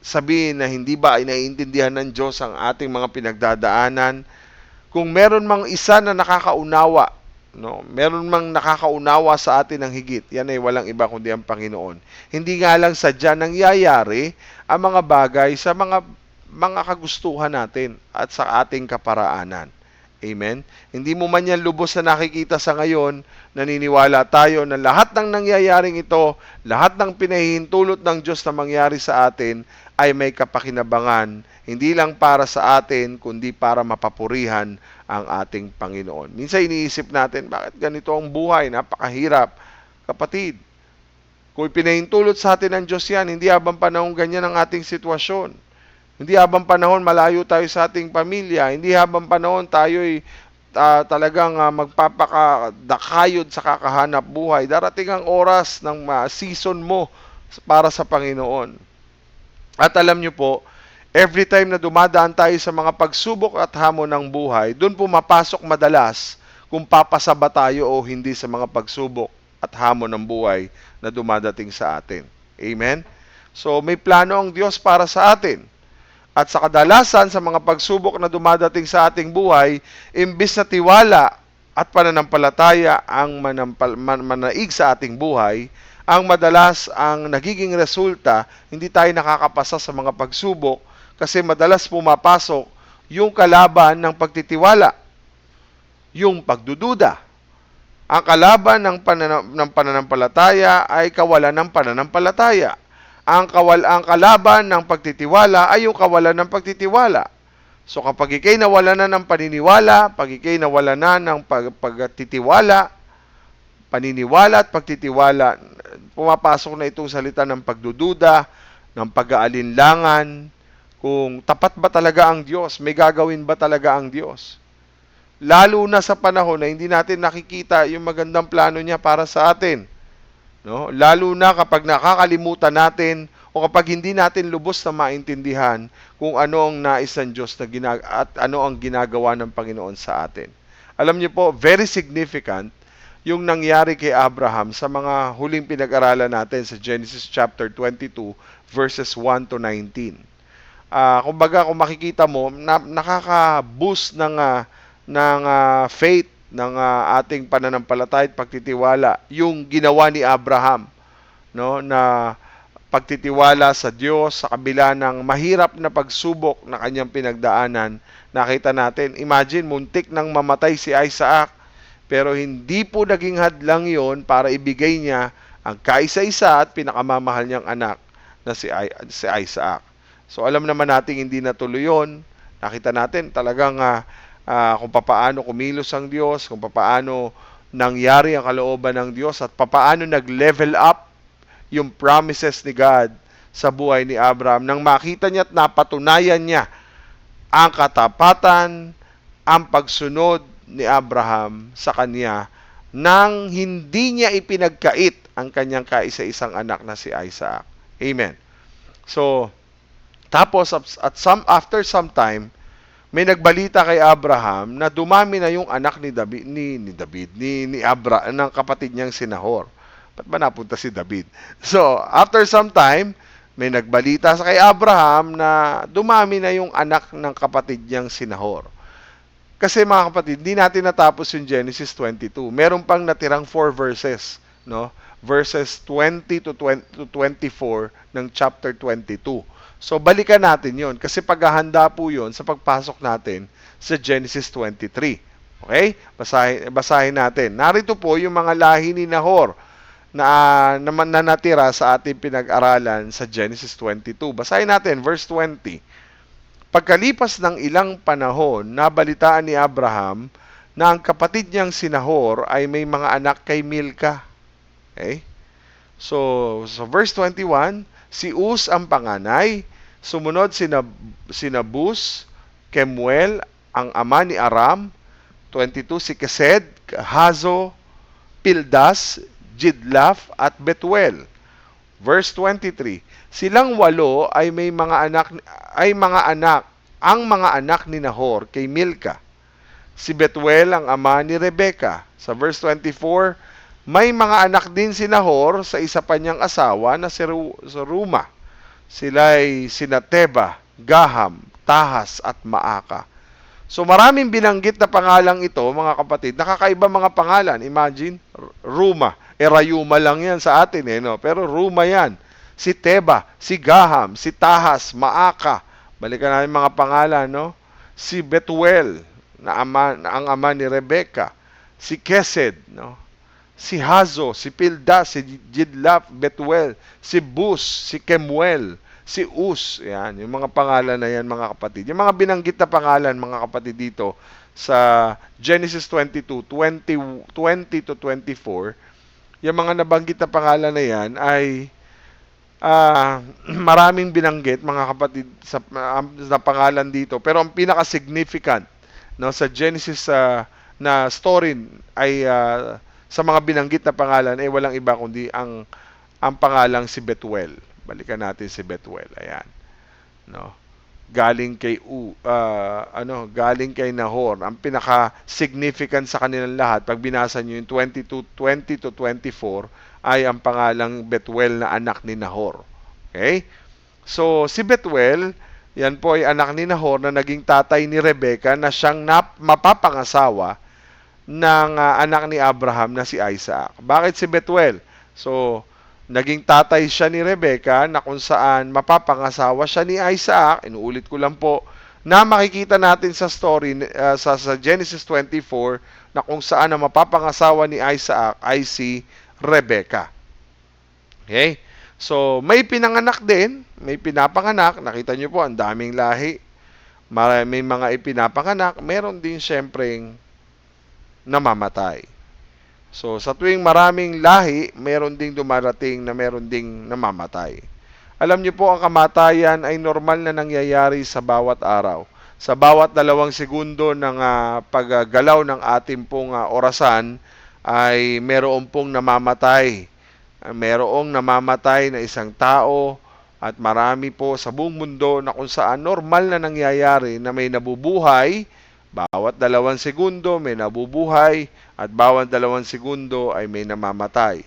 sabihin na hindi ba ay naiintindihan ng Diyos ang ating mga pinagdadaanan. Kung meron mang isa na nakakaunawa, no, meron mang nakakaunawa sa atin ng higit, yan ay walang iba kundi ang Panginoon. Hindi nga lang sadya nangyayari ang mga bagay sa mga kagustuhan natin at sa ating kaparaanan. Amen? Hindi mo man yan lubos na nakikita sa ngayon, naniniwala tayo na lahat ng nangyayaring ito, lahat ng pinahihintulot ng Diyos na mangyari sa atin ay may kapakinabangan, hindi lang para sa atin, kundi para mapapurihan ang ating Panginoon. Minsan iniisip natin, bakit ganito ang buhay? Napakahirap. Kapatid, kung pinahintulot sa atin ng Diyos yan, hindi habang panahon ganyan ang ating sitwasyon. Hindi habang panahon malayo tayo sa ating pamilya. Hindi habang panahon tayo'y talagang magpapakadakayod sa kakahanap buhay. Darating ang oras ng season mo para sa Panginoon. At alam nyo po, every time na dumadaan tayo sa mga pagsubok at hamon ng buhay, doon pumapasok madalas kung papasa ba tayo o hindi sa mga pagsubok at hamon ng buhay na dumadating sa atin. Amen? So may plano ang Diyos para sa atin. At sa kadalasan sa mga pagsubok na dumadating sa ating buhay, imbis na tiwala at pananampalataya ang manaig sa ating buhay, ang madalas ang nagiging resulta, hindi tayo nakakapasa sa mga pagsubok kasi madalas pumapasok yung kalaban ng pagtitiwala, yung pagdududa. Ang kalaban ng pananampalataya ay kawalan ng pananampalataya. Ang kalaban ng pagtitiwala ay yung kawalan ng pagtitiwala. So kapag ikay nawala na ng paniniwala, pag ikay nawala na ng pagtitiwala, paniniwala at pagtitiwala, pumapasok na itong salita ng pagdududa, ng pag-aalinlangan, kung tapat ba talaga ang Diyos, may gagawin ba talaga ang Diyos. Lalo na sa panahon na hindi natin nakikita yung magandang plano niya para sa atin. No? Lalo na kapag nakakalimutan natin o kapag hindi natin lubos na maintindihan kung ano ang nais ng Diyos at ano ang ginagawa ng Panginoon sa atin. Alam niyo po, very significant yung nangyari kay Abraham sa mga huling pinag-aralan natin sa Genesis chapter 22 verses 1 to 19. Kumbaga, kung makikita mo, nakaka-boost ng faith ng ating pananampalataya at pagtitiwala yung ginawa ni Abraham, no, na pagtitiwala sa Diyos sa kabila ng mahirap na pagsubok na kanyang pinagdaanan. Nakita natin, imagine, muntik nang mamatay si Isaac, pero hindi po naging hadlang yon para ibigay niya ang kaisa-isa at pinakamamahal niyang anak na si Isaac. So alam naman natin hindi natuloy yun. Nakita natin talagang kung papaano kumilos ang Diyos, kung papaano nangyari ang kalooban ng Diyos, at papaano nag-level up yung promises ni God sa buhay ni Abraham nang makita niya at napatunayan niya ang katapatan, ang pagsunod ni Abraham sa kanya nang hindi niya ipinagkait ang kanyang kaisa-isang anak na si Isaac. Amen. So, tapos after some time, may nagbalita kay Abraham na dumami na yung anak ni David, ni Abraham, ng kapatid niyang si Nahor. Ba't ba napunta si David? So, after some time, may nagbalita sa kay Abraham na dumami na yung anak ng kapatid niyang si Nahor. Kasi mga kapatid, hindi natin natapos yung Genesis 22. Meron pang natirang 4 verses, no? Verses 20 to 24 ng chapter 22. So, balikan natin yon kasi paghahanda po yon sa pagpasok natin sa Genesis 23. Okay? Basahin natin. Narito po yung mga lahi ni Nahor na natira sa ating pinag-aralan sa Genesis 22. Basahin natin, verse 20. Pagkalipas ng ilang panahon, nabalitaan ni Abraham na ang kapatid niyang si Nahor ay may mga anak kay Milka. Okay? So verse 21, si Uz ang panganay, sumunod sina Bus, Kemuel, ang ama ni Aram, 22 si Kesed, Hazo, Pildas, Jidlaf, at Betuel. Verse 23, silang 8 ay may mga anak, ang mga anak ni Nahor kay Milka. Si Betuel ang ama ni Rebeka. Sa verse 24, may mga anak din si Nahor sa isa pa niyang asawa na si Ruma. Sila'y sina Teba, Gaham, Tahas, at Maaka. So maraming binanggit na pangalang ito, mga kapatid. Nakakaiba mga pangalan. Imagine, Ruma. Rayuma lang yan sa atin, no? Pero Ruma yan. Si Teba, si Gaham, si Tahas, Maaka. Balikan natin mga pangalan, no? Si Betuel, ang ama ni Rebeka. Si Kesed, no? Si Hazo, si Pildas, si Jidlaf, Betuel, si Bus, si Kemuel, si Uz. Yan, yung mga pangalan na yan, mga kapatid. Yung mga binanggit na pangalan, mga kapatid, dito sa Genesis 22, 20 to 24, yung mga nabanggit na pangalan na yan ay maraming binanggit, mga kapatid, sa pangalan dito. Pero ang pinaka-significant, no, sa Genesis na story ay sa mga binanggit na pangalan ay walang iba kundi ang pangalang si Betuel. Balikan natin si Betuel. Ayan. No. Galing kay Nahor. Ang pinaka-significant sa kanilang lahat, pag binasa niyo yung 20 to 24, ay ang pangalang Betuel na anak ni Nahor. Okay? So, si Betuel, yan po ay anak ni Nahor na naging tatay ni Rebeka na siyang mapapangasawa ng anak ni Abraham na si Isaac. Bakit si Betuel? So, naging tatay siya ni Rebeka na kung saan mapapangasawa siya ni Isaac. Inuulit ko lang po na makikita natin sa story sa Genesis 24 na kung saan ang mapapangasawa ni Isaac ay si Rebeka. Okay? So, may pinanganak din, may pinapanganak. Nakita niyo po, ang daming lahi. May mga ipinapanganak. Meron din siyempreng namamatay. So, sa tuwing maraming lahi, meron ding dumarating na meron ding namamatay. Alam niyo po, ang kamatayan ay normal na nangyayari sa bawat araw. Sa bawat 2 segundo ng paggalaw ng ating pong orasan, ay meron pong namamatay. Merong namamatay na isang tao at marami po sa buong mundo na kung saan normal na nangyayari na may nabubuhay. Bawat 2 segundo may nabubuhay at bawat 2 segundo ay may namamatay.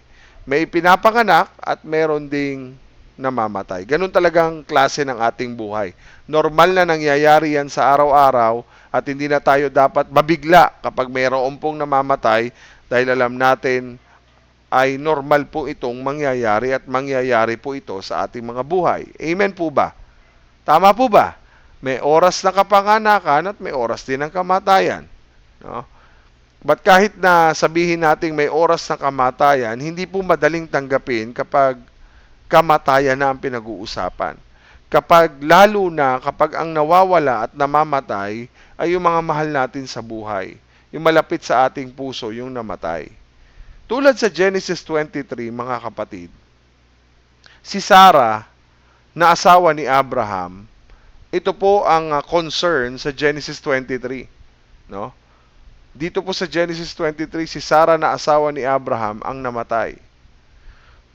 May pinapanganak at meron ding namamatay. Ganun talagang klase ng ating buhay. Normal na nangyayari yan sa araw-araw at hindi na tayo dapat mabigla kapag mayroon pong namamatay dahil alam natin ay normal po itong mangyayari at mangyayari po ito sa ating mga buhay. Amen po ba? Tama po ba? May oras ng kapanganakan at may oras din ng kamatayan. No? But kahit na sabihin nating may oras ng kamatayan, hindi po madaling tanggapin kapag kamatayan na ang pinag-uusapan. Lalo na kapag ang nawawala at namamatay ay yung mga mahal natin sa buhay. Yung malapit sa ating puso, yung namatay. Tulad sa Genesis 23, mga kapatid, si Sarah, na asawa ni Abraham, ito po ang concern sa Genesis 23. No? Dito po sa Genesis 23, si Sarah na asawa ni Abraham ang namatay.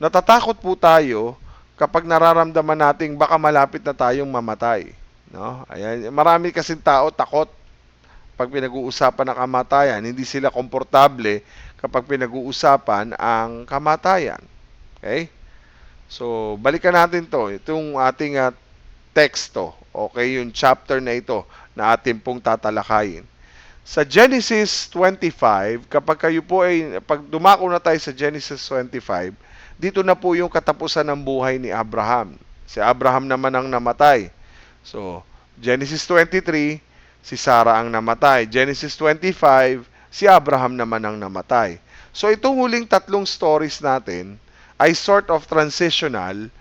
Natatakot po tayo kapag nararamdaman nating baka malapit na tayong mamatay. No? Ayan, marami kasing tao takot pag pinag-uusapan ng kamatayan. Hindi sila komportable kapag pinag-uusapan ang kamatayan. Okay? So, balikan natin to. Itong ating teksto. Okay, yung chapter na ito na atin pong tatalakayin. Sa Genesis 25, kapag kayo po ay, pag dumako na tayo sa Genesis 25, dito na po yung katapusan ng buhay ni Abraham. Si Abraham naman ang namatay. So, Genesis 23, si Sarah ang namatay. Genesis 25, si Abraham naman ang namatay. So, itong huling tatlong stories natin ay sort of transitional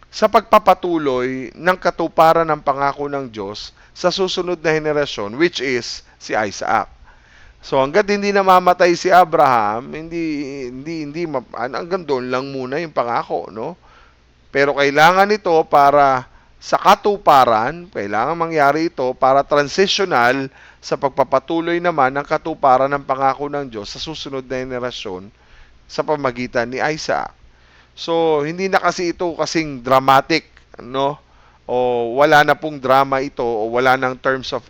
sa pagpapatuloy ng katuparan ng pangako ng Diyos sa susunod na henerasyon, which is si Isaac. So hangga't hindi namamatay si Abraham, hanggang doon lang muna yung pangako, no? Pero kailangan ito para sa katuparan, kailangan mangyari ito para transitional sa pagpapatuloy naman ng katuparan ng pangako ng Diyos sa susunod na henerasyon sa pamagitan ni Isaac. So, hindi na kasi ito kasing dramatic, no? O wala na pong drama ito o wala nang terms of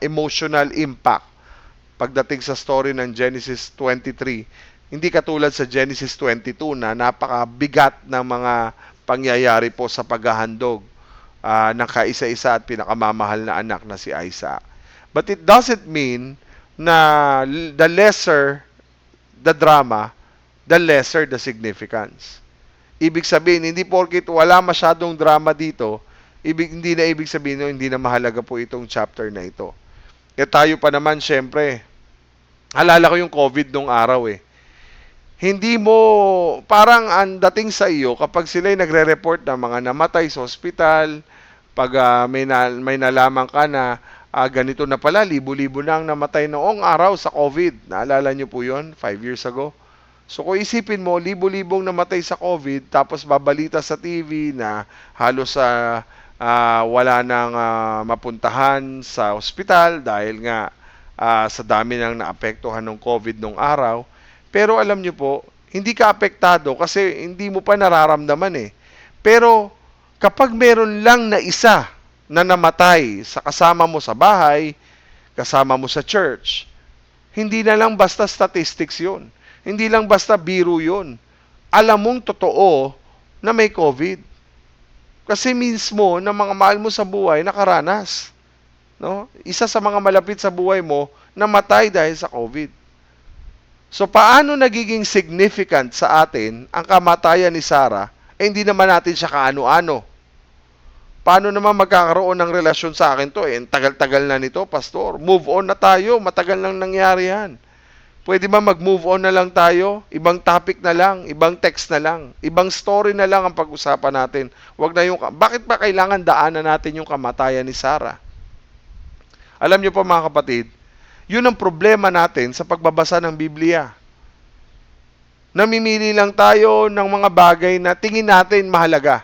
emotional impact pagdating sa story ng Genesis 23. Hindi katulad sa Genesis 22 na napakabigat ng mga pangyayari po sa paghahandog ng kaisa-isa at pinakamamahal na anak na si Isaac. But it doesn't mean na the lesser the drama, the lesser the significance. Ibig sabihin, hindi porkit wala masyadong drama dito, hindi na ibig sabihin no, hindi na mahalaga po itong chapter na ito. E tayo pa naman, syempre, halala ko yung COVID nung araw eh. Hindi mo, parang ang dating sa iyo, kapag sila'y nagre-report ng mga namatay sa ospital, pag may nalaman ka na ganito na pala, libo-libo na ang namatay noong araw sa COVID. Naalala niyo po yun, 5 years ago? So kung isipin mo, libo-libong namatay sa COVID, tapos babalita sa TV na halos wala nang mapuntahan sa ospital dahil nga sa dami nang naapektuhan ng COVID nung araw. Pero alam nyo po, hindi ka apektado kasi hindi mo pa nararamdaman eh. Pero kapag meron lang na isa na namatay sa kasama mo sa bahay, kasama mo sa church, hindi na lang basta statistics yun. Hindi lang basta biro yun. Alam mong totoo na may COVID. Kasi mismo na mga mahal mo sa buhay nakaranas. No? Isa sa mga malapit sa buhay mo namatay dahil sa COVID. So paano nagiging significant sa atin ang kamatayan ni Sarah? Hindi naman natin siya kaano-ano. Paano naman magkakaroon ng relasyon sa akin to? Tagal-tagal na nito, pastor. Move on na tayo. Matagal lang nangyari yan. Pwede ba mag-move on na lang tayo? Ibang topic na lang, ibang text na lang, ibang story na lang ang pag-usapan natin. Wag na yung bakit ba kailangan daanan natin yung kamatayan ni Sarah? Alam niyo po mga kapatid, yun ang problema natin sa pagbabasa ng Biblia. Namimili lang tayo ng mga bagay na tingin natin mahalaga.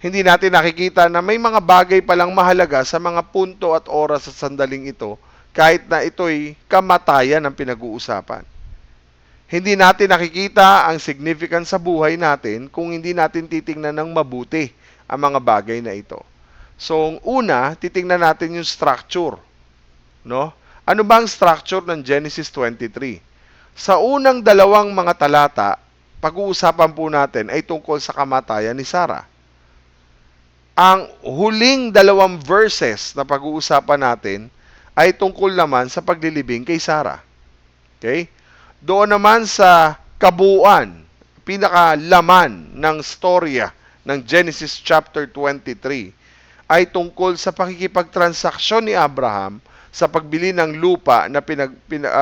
Hindi natin nakikita na may mga bagay palang mahalaga sa mga punto at oras sa sandaling ito, kahit na ito'y kamatayan ang pinag-uusapan. Hindi natin nakikita ang significance sa buhay natin kung hindi natin titingnan ng mabuti ang mga bagay na ito. So, una, titingnan natin yung structure. No? Ano ba ang structure ng Genesis 23? Sa unang dalawang mga talata, pag-uusapan po natin ay tungkol sa kamatayan ni Sarah. Ang huling dalawang verses na pag-uusapan natin ay tungkol naman sa paglilibing kay Sarah. Okay? Doon naman sa kabuuan, pinakalaman ng storya ng Genesis chapter 23 ay tungkol sa pakikipagtransaksyon ni Abraham sa pagbili ng lupa na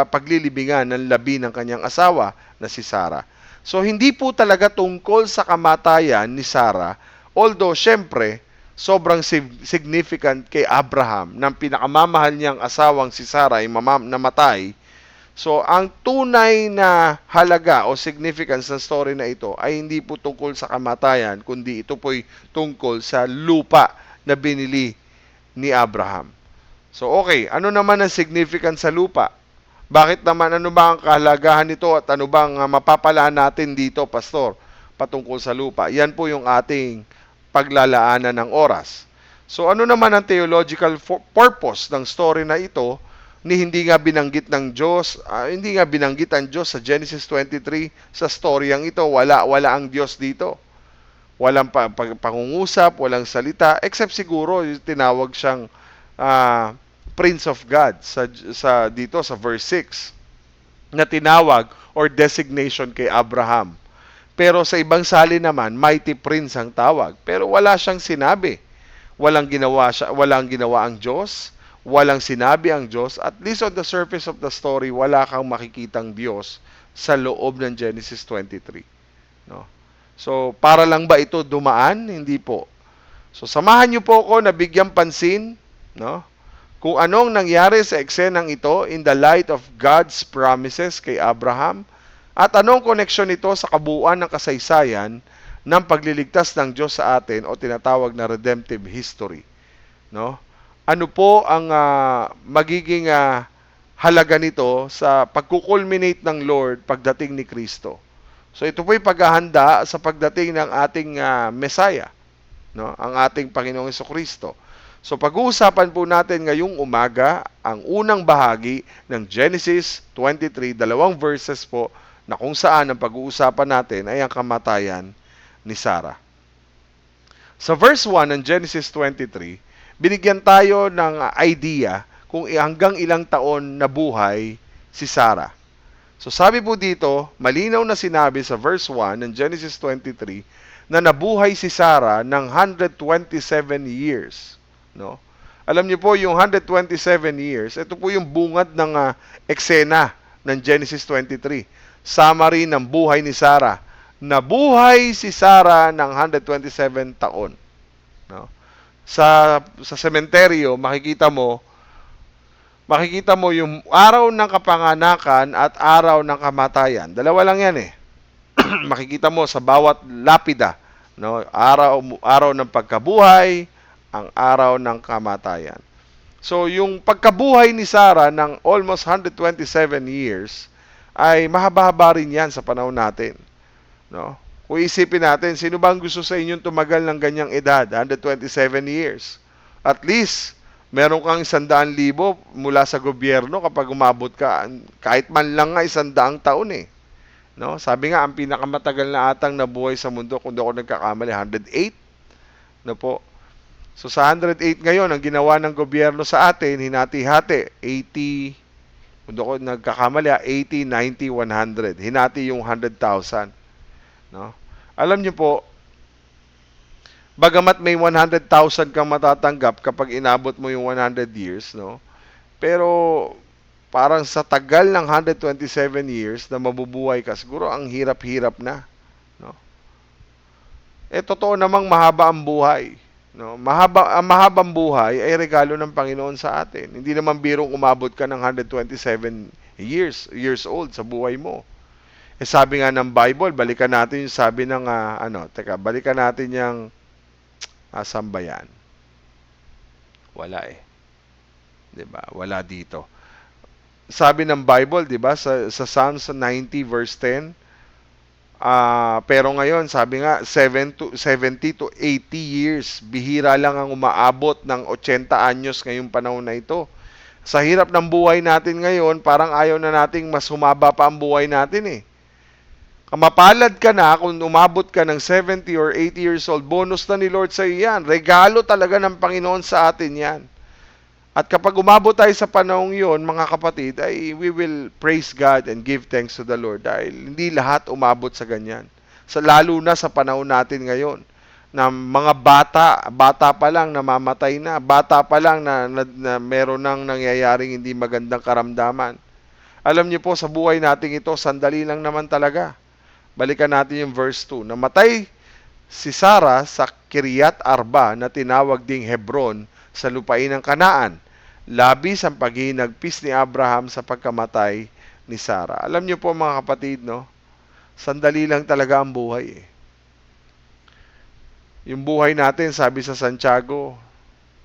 paglilibingan ng labi ng kanyang asawa na si Sarah. So hindi po talaga tungkol sa kamatayan ni Sarah, although syempre sobrang significant kay Abraham ng pinakamamahal niyang asawang si Sarah ay namatay. So ang tunay na halaga o significance ng story na ito ay hindi po tungkol sa kamatayan, kundi ito po'y tungkol sa lupa na binili ni Abraham. So okay, ano naman ang significance sa lupa? Bakit naman, ano ba ang kahalagahan nito at ano bang mapapalaan natin dito, Pastor, patungkol sa lupa? Yan po yung ating paglalaanan ng oras. So ano naman ang theological purpose ng story na ito ni hindi nga binanggit ng Diyos, hindi nga binanggit ang Diyos sa Genesis 23 sa storyang ito. Wala ang Diyos dito. Walang pangungusap, walang salita, except siguro tinawag siyang Prince of God dito sa verse 6 na tinawag or designation kay Abraham. Pero sa ibang sali naman, Mighty Prince ang tawag. Pero wala siyang sinabi. Walang ginawa ang Diyos, walang sinabi ang Diyos. At least on the surface of the story, wala kang makikitang Diyos sa loob ng Genesis 23. No? So, para lang ba ito dumaan? Hindi po. So, samahan niyo po ako na bigyang pansin, no? Kung anong nangyari sa eksenang ito in the light of God's promises kay Abraham at anong koneksyon nito sa kabuuan ng kasaysayan ng pagliligtas ng Diyos sa atin o tinatawag na redemptive history. No? Ano po ang magiging halaga nito sa pagkukulminate ng Lord pagdating ni Kristo? So ito po'y paghahanda sa pagdating ng ating Messiah, no? Ang ating Panginoong Jesucristo. So pag-uusapan po natin ngayong umaga ang unang bahagi ng Genesis 23, 2 verses po na kung saan ang pag-uusapan natin ay ang kamatayan ni Sarah. Sa verse 1 ng Genesis 23, binigyan tayo ng idea kung hanggang ilang taon nabuhay si Sarah. So sabi po dito, malinaw na sinabi sa verse 1 ng Genesis 23 na nabuhay si Sarah ng 127 years. No? Alam niyo po, yung 127 years, ito po yung bungad ng eksena ng Genesis 23. Summary ng buhay ni Sarah. Nabuhay si Sarah ng 127 taon. No? Sa sementeryo, makikita mo yung araw ng kapanganakan at araw ng kamatayan. Dalawa lang yan eh. Makikita mo sa bawat lapida, no? Araw ng pagkabuhay, ang araw ng kamatayan. So, yung pagkabuhay ni Sarah ng almost 127 years ay mahaba-haba rin yan sa panahon natin. No? Kung isipin natin, sino ba ang gusto sa inyong tumagal ng ganyang edad? 127 years. At least, meron kang 100,000 mula sa gobyerno kapag umabot ka, kahit man lang nga 100 taon eh. No? Sabi nga, ang pinakamatagal na atang nabuhay sa mundo, kung di ako nagkakamali, 108. No po? So sa 108 ngayon, ang ginawa ng gobyerno sa atin, hinati-hati, 80, kung di ako nagkakamali, 80, 90, 100. Hinati yung 100,000. No? Alam niyo po, bagamat may 100,000 kang matatanggap kapag inabot mo yung 100 years, no? Pero parang sa tagal ng 127 years na mabubuhay ka, siguro ang hirap-hirap na, no? Totoo namang mahaba ang buhay, no? Ang mahabang buhay ay regalo ng Panginoon sa atin. Hindi naman birong umabot ka ng 127 years old sa buhay mo. Sabi nga ng Bible, balikan natin yung sabi ng balikan natin yung asan ba yan? Wala eh. 'Di ba? Wala dito. Sabi ng Bible, 'di ba, sa Psalms 90 verse 10, pero ngayon, sabi nga 70 to 80 years. Bihira lang ang umaabot ng 80 anyos ngayong panahon na ito. Sa hirap ng buhay natin ngayon, parang ayaw na nating mas humaba pa ang buhay natin eh. Mapalad ka na kung umabot ka ng 70 or 80 years old, bonus na ni Lord sa iyo yan. Regalo talaga ng Panginoon sa atin yan. At kapag umabot tayo sa panahong yon, mga kapatid, ay we will praise God and give thanks to the Lord dahil hindi lahat umabot sa ganyan. Lalo na sa panahon natin ngayon na mga bata pa lang namamatay na, bata pa lang na meron nang nangyayaring hindi magandang karamdaman. Alam niyo po, sa buhay natin ito, sandali lang naman talaga. Balikan natin yung verse 2. Namatay si Sarah sa Kiryat Arba na tinawag ding Hebron sa lupain ng Kanaan. Labis ang paghinagpis ni Abraham sa pagkamatay ni Sarah. Alam niyo po mga kapatid, no? Sandali lang talaga ang buhay. Yung buhay natin, sabi sa Santiago,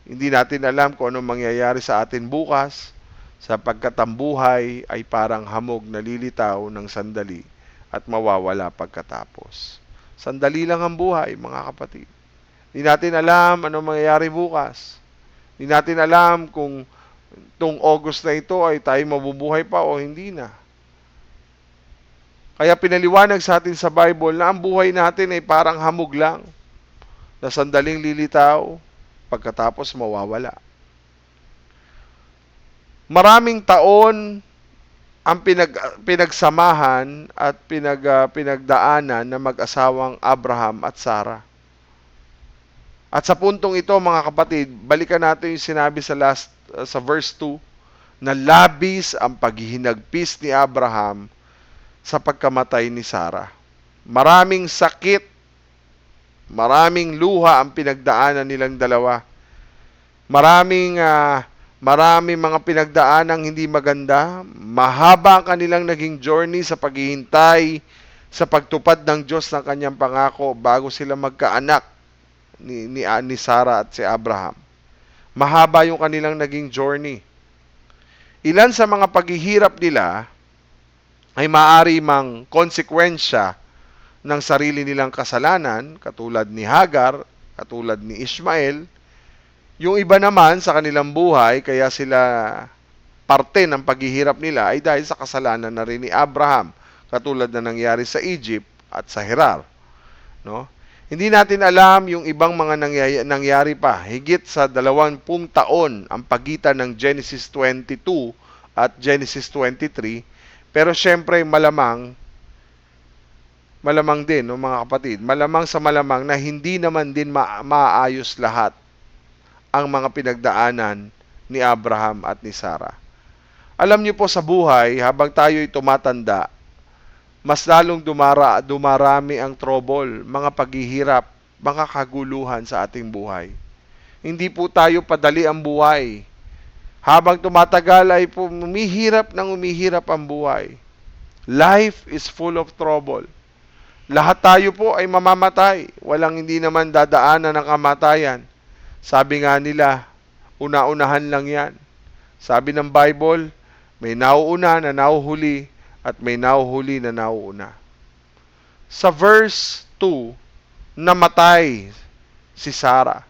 hindi natin alam kung anong mangyayari sa atin bukas, sapagkat ang buhay ay parang hamog na lilitaw ng sandali at mawawala pagkatapos. Sandali lang ang buhay, mga kapatid. Hindi natin alam anong mangyayari bukas. Hindi natin alam kung itong August na ito ay tayo mabubuhay pa o hindi na. Kaya pinaliwanag sa atin sa Bible na ang buhay natin ay parang hamog lang, na sandaling lilitaw, pagkatapos mawawala. Maraming taon ang pinagsamahan at pinagdaanan ng mag-asawang Abraham at Sarah. At sa puntong ito, mga kapatid, balikan natin yung sinabi sa verse 2, na labis ang paghihinagpis ni Abraham sa pagkamatay ni Sarah. Maraming sakit, maraming luha ang pinagdaanan nilang dalawa. Maraming mga pinagdaanang hindi maganda. Mahaba ang kanilang naging journey sa paghihintay sa pagtupad ng Diyos ng kanyang pangako bago sila magkaanak ni Sarah at si Abraham. Mahaba yung kanilang naging journey. Ilan sa mga paghihirap nila ay maaari mang konsekwensya ng sarili nilang kasalanan, katulad ni Hagar, katulad ni Ishmael. Yung iba naman sa kanilang buhay, kaya sila parte ng paghihirap nila ay dahil sa kasalanan na rin ni Abraham, katulad na nangyari sa Egypt at sa Gerar. No? Hindi natin alam yung ibang mga nangyari pa. Higit sa 20 taon ang pagitan ng Genesis 22 at Genesis 23. Pero syempre malamang din, no, mga kapatid, malamang sa malamang na hindi naman din maayos lahat ang mga pinagdaanan ni Abraham at ni Sarah. Alam niyo po sa buhay, habang tayo'y tumatanda, mas lalong dumarami ang trouble, mga paghihirap, mga kaguluhan sa ating buhay. Hindi po tayo padali ang buhay. Habang tumatagal ay umihirap ang buhay. Life is full of trouble. Lahat tayo po ay mamamatay. Walang hindi naman dadaanan ng kamatayan. Sabi nga nila, una-unahan lang yan. Sabi ng Bible, may nauuna na nauhuli at may nauhuli na nauuna. Sa verse 2, namatay si Sarah.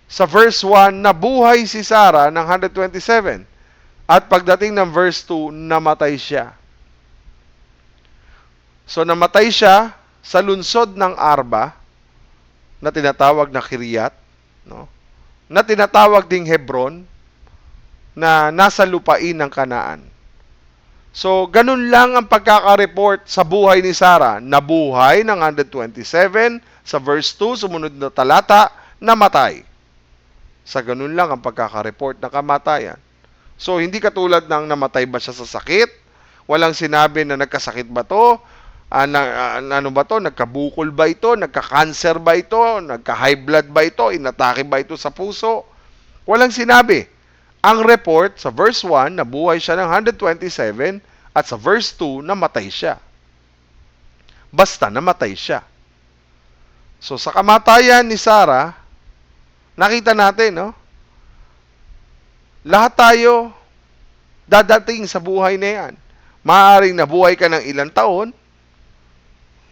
Sa verse 1, nabuhay si Sarah ng 127. At pagdating ng verse 2, namatay siya. So namatay siya sa lunsod ng Arba, na tinatawag na Kiryat, no? Na tinatawag ding Hebron, na nasa lupain ng Kanaan. So ganun lang ang pagkaka-report sa buhay ni Sarah. Nabuhay ng 127, sa verse 2, sumunod na talata, namatay. Sa ganun lang ang pagkaka-report ng kamatayan. So hindi katulad ng namatay ba siya sa sakit? Walang sinabi na nagkasakit ba to? Ano ba to? Nagkabukol ba ito? Nagka-cancer ba ito? Nagka-high blood ba ito? Inatake ba ito sa puso? Walang sinabi. Ang report sa verse 1, nabuhay siya ng 127 at sa verse 2, namatay siya. Basta namatay siya. So sa kamatayan ni Sarah, nakita natin, no? Lahat tayo dadating sa buhay na yan. Maaaring nabuhay ka ng ilang taon,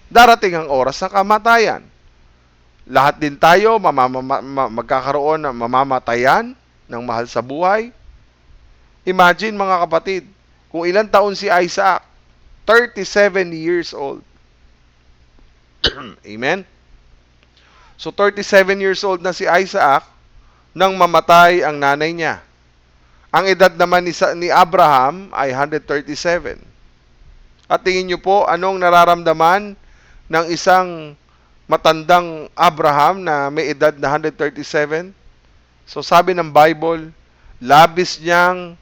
darating ang oras ng kamatayan. Lahat din tayo magkakaroon ng mamamatayan ng mahal sa buhay. Imagine, mga kapatid, kung ilang taon si Isaac, 37 years old. Amen? So 37 years old na si Isaac, nang mamatay ang nanay niya. Ang edad naman ni Abraham ay 137. At tingin niyo po, anong nararamdaman ng isang matandang Abraham na may edad na 137? So sabi ng Bible, labis siyang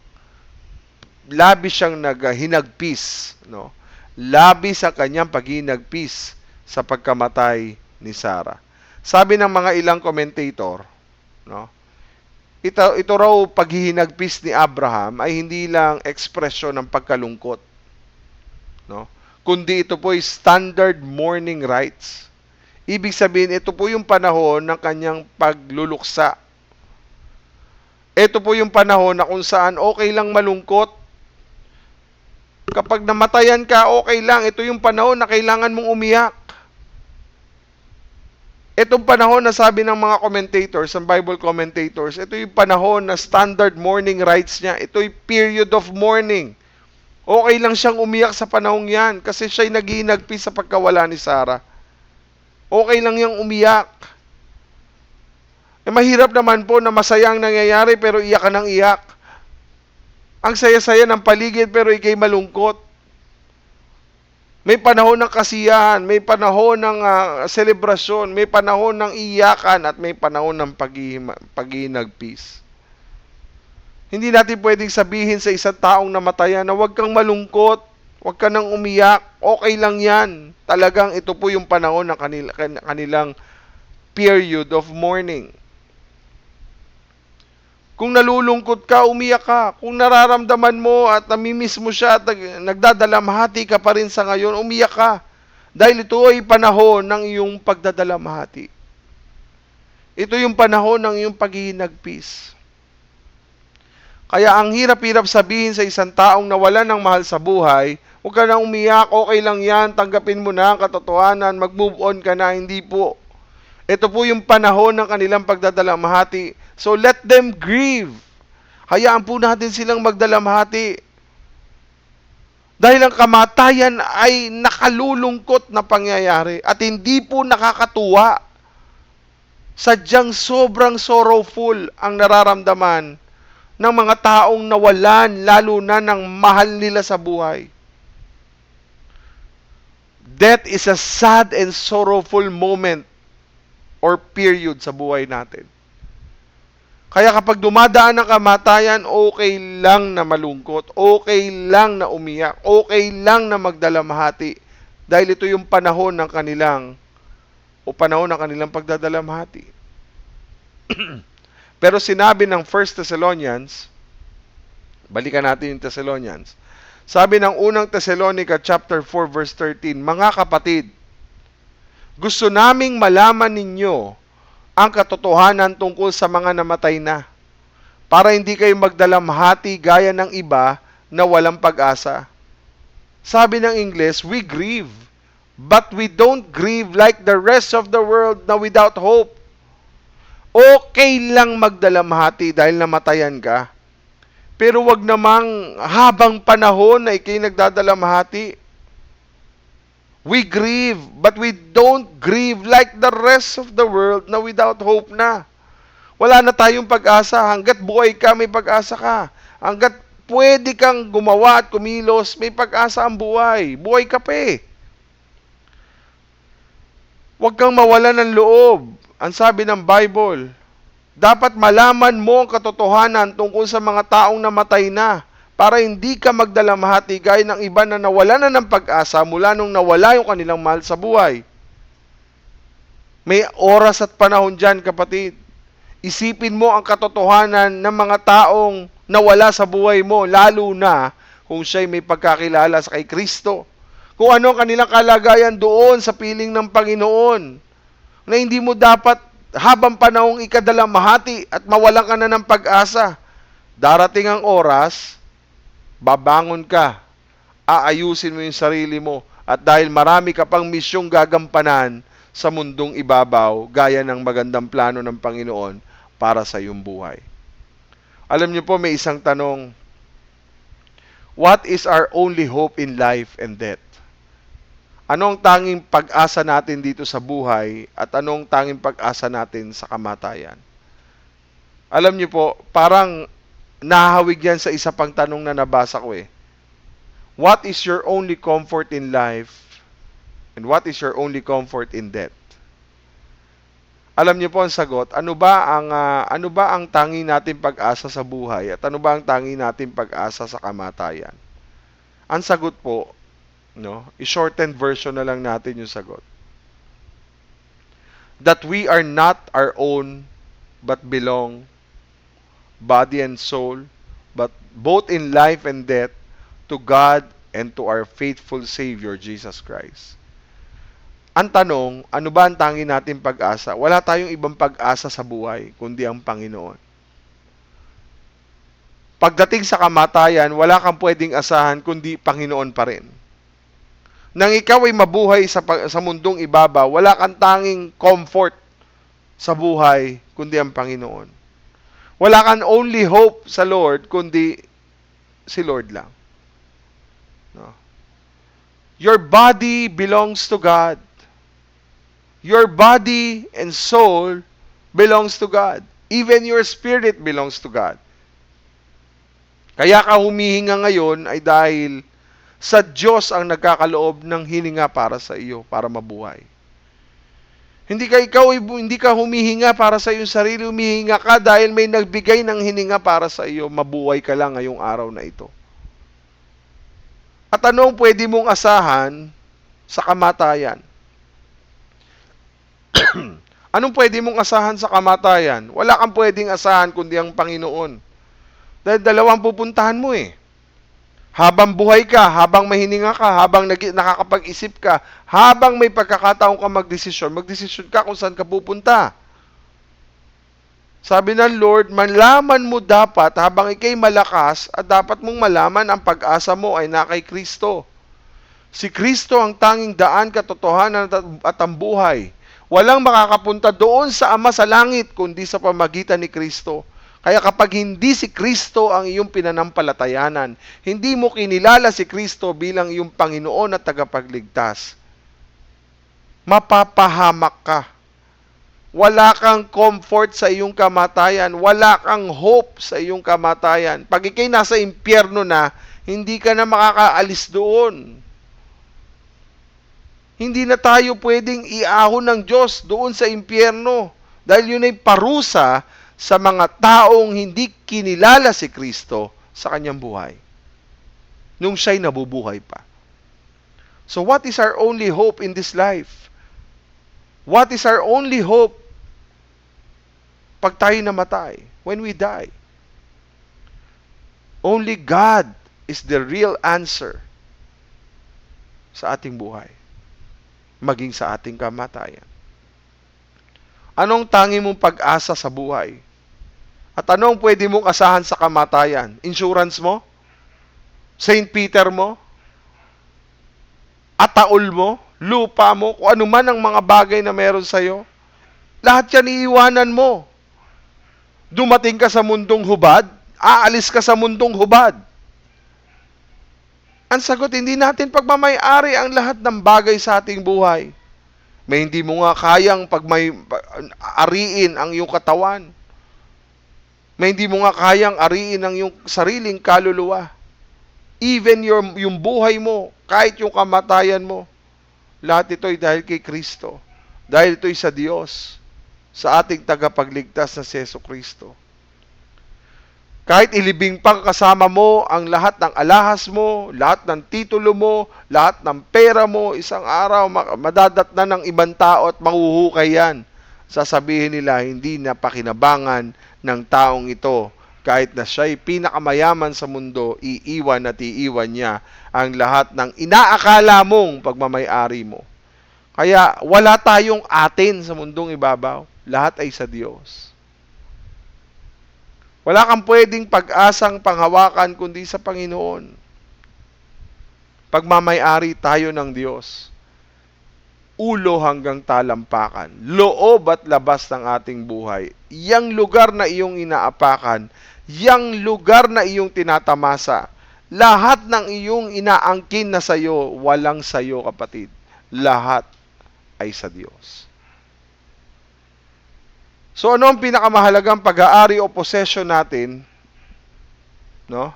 hinagpis, no? Labis ang kanyang paghinagpis sa pagkamatay ni Sarah. Sabi ng mga ilang commentator, no? Ito raw paghihinagpis ni Abraham ay hindi lang ekspresyon ng pagkalungkot, no? Kundi ito po ay standard mourning rites. Ibig sabihin, ito po yung panahon ng kanyang pagluluksa. Ito po yung panahon na kung saan okay lang malungkot. Kapag namatayan ka, okay lang. Ito yung panahon na kailangan mong umiyak. Itong panahon na sabi ng mga commentators, ng Bible commentators, ito yung panahon na standard mourning rites niya. Ito yung period of mourning. Okay lang siyang umiyak sa panahong yan kasi siya'y naghihinagpis sa pagkawala ni Sarah. Okay lang yang umiyak. Mahirap naman po na masaya ang nangyayari pero iyak ka ng iyak. Ang saya-saya ng paligid pero ikay malungkot. May panahon ng kasiyahan, may panahon ng selebrasyon, may panahon ng iyakan at may panahon ng paghihinagpis. Hindi natin pwedeng sabihin sa isang taong namatayan na huwag kang malungkot, huwag ka nang umiyak, okay lang yan. Talagang ito po yung panahon ng kanilang period of mourning. Kung nalulungkot ka, umiyak ka. Kung nararamdaman mo at namimiss mo siya at nagdadalamhati ka pa rin sa ngayon, umiyak ka. Dahil ito ay panahon ng iyong pagdadalamhati. Ito yung panahon ng iyong paghihinagpis. Kaya ang hirap-hirap sabihin sa isang taong nawalan ng mahal sa buhay, huwag ka nang umiyak, okay lang yan, tanggapin mo na ang katotohanan, mag-move on ka na, hindi po. Ito po yung panahon ng kanilang pagdadalamhati. So let them grieve. Hayaan po natin silang magdalamhati. Dahil ang kamatayan ay nakalulungkot na pangyayari at hindi po nakakatuwa. Sadyang sobrang sorrowful ang nararamdaman ng mga taong nawalan lalo na ng mahal nila sa buhay. Death is a sad and sorrowful moment or period sa buhay natin. Kaya kapag dumadaan ang kamatayan, okay lang na malungkot, okay lang na umiyak, okay lang na magdalamhati. Dahil ito yung panahon ng kanilang pagdadalamhati. Pero sinabi ng 1 Thessalonians, balikan natin yung Thessalonians, sabi ng unang Thessalonica chapter 4 verse 13, mga kapatid, gusto naming malaman ninyo ang katotohanan tungkol sa mga namatay na, para hindi kayo magdalamhati gaya ng iba na walang pag-asa. Sabi ng English, we grieve, but we don't grieve like the rest of the world na without hope. Okay lang magdalamhati dahil namatayan ka, pero wag namang habang panahon na ikay nagdadalamhati. We grieve, but we don't grieve like the rest of the world na without hope na. Wala na tayong pag-asa. Hanggat buhay ka, may pag-asa ka. Hanggat pwede kang gumawa at kumilos, may pag-asa ang buhay. Buhay ka pa eh. Huwag kang mawalan ng loob. Ang sabi ng Bible, dapat malaman mo ang katotohanan tungkol sa mga taong namatay na, para hindi ka magdalamhati gaya ng iba na nawala na ng pag-asa mula nung nawala yung kanilang mahal sa buhay. May oras at panahon dyan, kapatid. Isipin mo ang katotohanan ng mga taong nawala sa buhay mo, lalo na kung siya'y may pagkakilala sa kay Kristo. Kung ano ang kanilang kalagayan doon sa piling ng Panginoon, na hindi mo dapat habang panahong ikadalamhati at mawalan ka na ng pag-asa. Darating ang oras, babangon ka, aayusin mo yung sarili mo, at dahil marami ka pang misyong gagampanan sa mundong ibabaw, gaya ng magandang plano ng Panginoon para sa iyong buhay. Alam niyo po, may isang tanong, what is our only hope in life and death? Anong tanging pag-asa natin dito sa buhay at anong tanging pag-asa natin sa kamatayan? Alam niyo po, parang nahahawig yan sa isa pang tanong na nabasa ko eh. What is your only comfort in life? And what is your only comfort in death? Alam niyo po ang sagot, ano ba ang tangi nating pag-asa sa buhay at ano ba ang tangi nating pag-asa sa kamatayan? Ang sagot po, no, i-shortened version na lang natin yung sagot. That we are not our own but belong, body and soul, but both in life and death, to God and to our faithful Savior, Jesus Christ. Ang tanong, ano ba ang tangi natin pag-asa? Wala tayong ibang pag-asa sa buhay, kundi ang Panginoon. Pagdating sa kamatayan, wala kang pwedeng asahan, kundi Panginoon pa rin. Nang ikaw ay mabuhay sa mundong ibaba, wala kang tanging comfort sa buhay, kundi ang Panginoon. Wala kang only hope sa Lord, kundi si Lord lang. No? Your body belongs to God. Your body and soul belongs to God. Even your spirit belongs to God. Kaya ka humihinga ngayon ay dahil sa Diyos ang nagkakaloob ng hininga para sa iyo, para mabuhay. Hindi ka humihinga para sa iyong sarili, humihinga ka dahil may nagbigay ng hininga para sa iyo, mabuhay ka lang ngayong araw na ito. At anong pwede mong asahan sa kamatayan? Anong pwede mong asahan sa kamatayan? Wala kang pwedeng asahan kundi ang Panginoon. Dahil dalawang pupuntahan mo eh. Habang buhay ka, habang mahininga ka, habang nakakapag-isip ka, habang may pagkakataon ka magdesisyon ka kung saan ka pupunta. Sabi ng Lord, malaman mo dapat habang ikay malakas at dapat mong malaman ang pag-asa mo ay na kay Kristo. Si Kristo ang tanging daan, katotohanan at ang buhay. Walang makakapunta doon sa Ama sa langit kundi sa pamagitan ni Kristo. Kaya kapag hindi si Kristo ang iyong pinanampalatayanan, hindi mo kinilala si Kristo bilang iyong Panginoon at tagapagligtas, mapapahamak ka. Wala kang comfort sa iyong kamatayan. Wala kang hope sa iyong kamatayan. Pag ikay nasa impyerno na, hindi ka na makakaalis doon. Hindi na tayo pwedeng iahon ng Diyos doon sa impyerno. Dahil yun ay parusa sa mga taong hindi kinilala si Kristo sa kanyang buhay. Nung siya'y nabubuhay pa. So what is our only hope in this life? What is our only hope pag tayo namatay? When we die? Only God is the real answer sa ating buhay. Maging sa ating kamatayan. Anong tangi mong pag-asa sa buhay? At anong pwede mong asahan sa kamatayan? Insurance mo? St. Peter mo? Ataol mo? Lupa mo? Kung ano man ang mga bagay na meron sa'yo? Lahat yan iiwanan mo. Dumating ka sa mundong hubad, aalis ka sa mundong hubad. Ang sagot, hindi natin pagmamay-ari ang lahat ng bagay sa ating buhay. May hindi mo nga kayang ariin ang iyong katawan. May hindi mo nga kayang ariin ang iyong sariling kaluluwa. Even yung buhay mo, kahit yung kamatayan mo, lahat ito ay dahil kay Kristo. Dahil ito'y sa Diyos, sa ating tagapagligtas na si Jesucristo. Kahit ilibing pang kasama mo ang lahat ng alahas mo, lahat ng titulo mo, lahat ng pera mo, isang araw madadatnan ng ibang tao at mahuhukay yan. Sasabihin nila, hindi na pakinabangan ng taong ito. Kahit na siya'y pinakamayaman sa mundo, iiwan at iiwan niya ang lahat ng inaakala mong pagmamay-ari mo. Kaya wala tayong atin sa mundong ibabaw. Lahat ay sa Diyos. Wala kang pwedeng pag-asang panghawakan kundi sa Panginoon. Pagmamay-ari tayo ng Diyos. Ulo hanggang talampakan. Loob at labas ng ating buhay. Yang lugar na iyong inaapakan, yang lugar na iyong tinatamasa, lahat ng iyong inaangkin na sayo, walang sayo, kapatid. Lahat ay sa Diyos. So ano ang pinakamahalagang pag-aari o possession natin? No?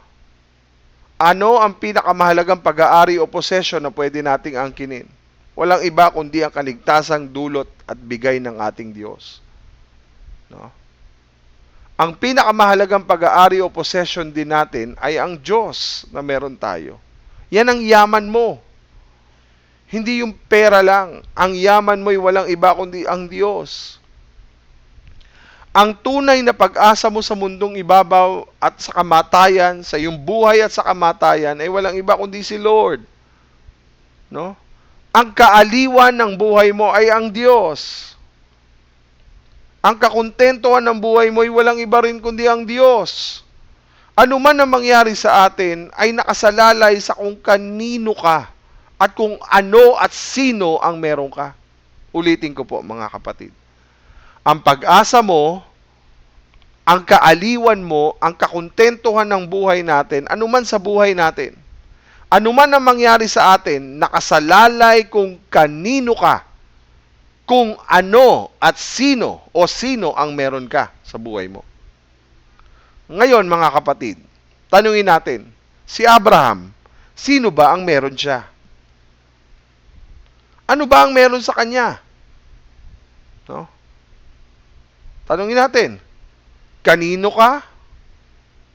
Ano ang pinakamahalagang pag-aari o possession na pwede nating angkinin? Walang iba kundi ang kaligtasang dulot at bigay ng ating Diyos. No? Ang pinakamahalagang pag-aari o possession din natin ay ang Diyos na meron tayo. Yan ang yaman mo. Hindi yung pera lang. Ang yaman mo ay walang iba kundi ang Diyos. Ang tunay na pag-asa mo sa mundong ibabaw at sa kamatayan, sa iyong buhay at sa kamatayan, ay walang iba kundi si Lord. No? Ang kaaliwan ng buhay mo ay ang Diyos. Ang kakontentuhan ng buhay mo ay walang iba rin kundi ang Diyos. Ano man ang mangyari sa atin ay nakasalalay sa kung kanino ka at kung ano at sino ang meron ka. Ulitin ko po mga kapatid. Ang pag-asa mo, ang kaaliwan mo, ang kakontentuhan ng buhay natin, anuman sa buhay natin, anuman ang mangyari sa atin, nakasalalay kung kanino ka, kung ano at sino o sino ang meron ka sa buhay mo. Ngayon mga kapatid, tanungin natin, si Abraham, sino ba ang meron siya? Ano ba ang meron sa kanya? No? Tanungin natin, kanino ka?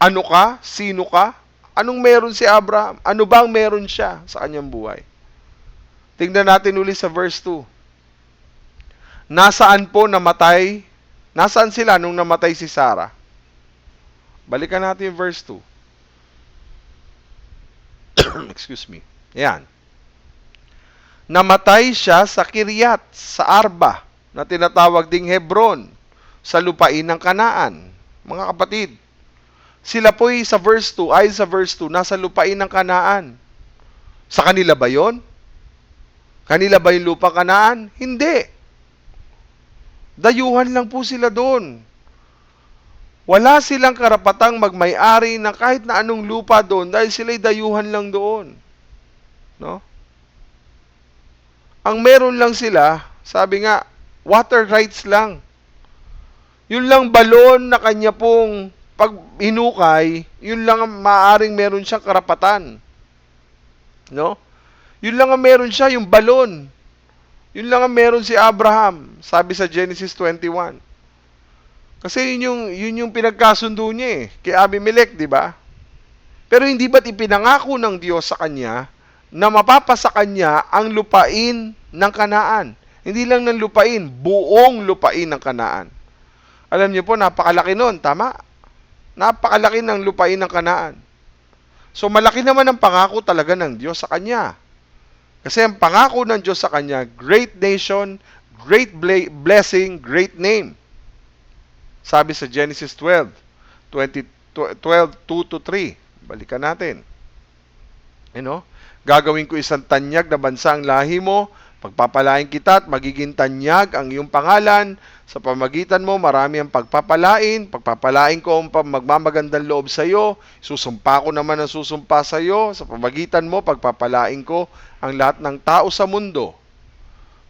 Ano ka? Sino ka? Anong meron si Abraham? Ano ba ang meron siya sa kanyang buhay? Tingnan natin uli sa verse 2. Nasaan po namatay? Nasaan sila nung namatay si Sarah? Balikan natin yung verse 2. Excuse me. Yan. Namatay siya sa Kiryat, sa Arba, na tinatawag ding Hebron, sa lupain ng Kanaan. Mga kapatid, sila po'y sa verse 2, ay sa verse 2, nasa lupain ng Kanaan. Sa kanila ba yon? Kanila ba yung lupa Kanaan? Hindi. Dayuhan lang po sila doon. Wala silang karapatang magmay-ari ng kahit na anong lupa doon dahil sila'y dayuhan lang doon. No? Ang meron lang sila, sabi nga, water rights lang. Yun lang balon na kanya pong pag hinukay, yun lang ang maaaring meron siyang karapatan. No? Yun lang ang meron siya, yung balon. Yun lang ang meron si Abraham, sabi sa Genesis 21. Kasi yun yung pinagkasundo niya kay Abimelech, di ba? Pero hindi ba't ipinangako ng Diyos sa kanya na mapapasa kanya ang lupain ng Kanaan? Hindi lang ng lupain, buong lupain ng Kanaan. Alam niyo po, napakalaki nun, tama? Napakalaki ng lupain ng Kanaan. So malaki naman ang pangako talaga ng Diyos sa kanya. Kasi ang pangako ng Diyos sa kanya, great nation, great blessing, great name. Sabi sa Genesis 12, 2-3. Balikan natin. Gagawin ko isang tanyag na bansa ang lahi mo, pagpapalain kita at magiging tanyag ang iyong pangalan. Sa pamagitan mo, marami ang pagpapalain ko ang magmamagandang loob sa iyo, susumpa ko naman ang susumpa sa iyo, sa pamagitan mo, pagpapalain ko ang lahat ng tao sa mundo.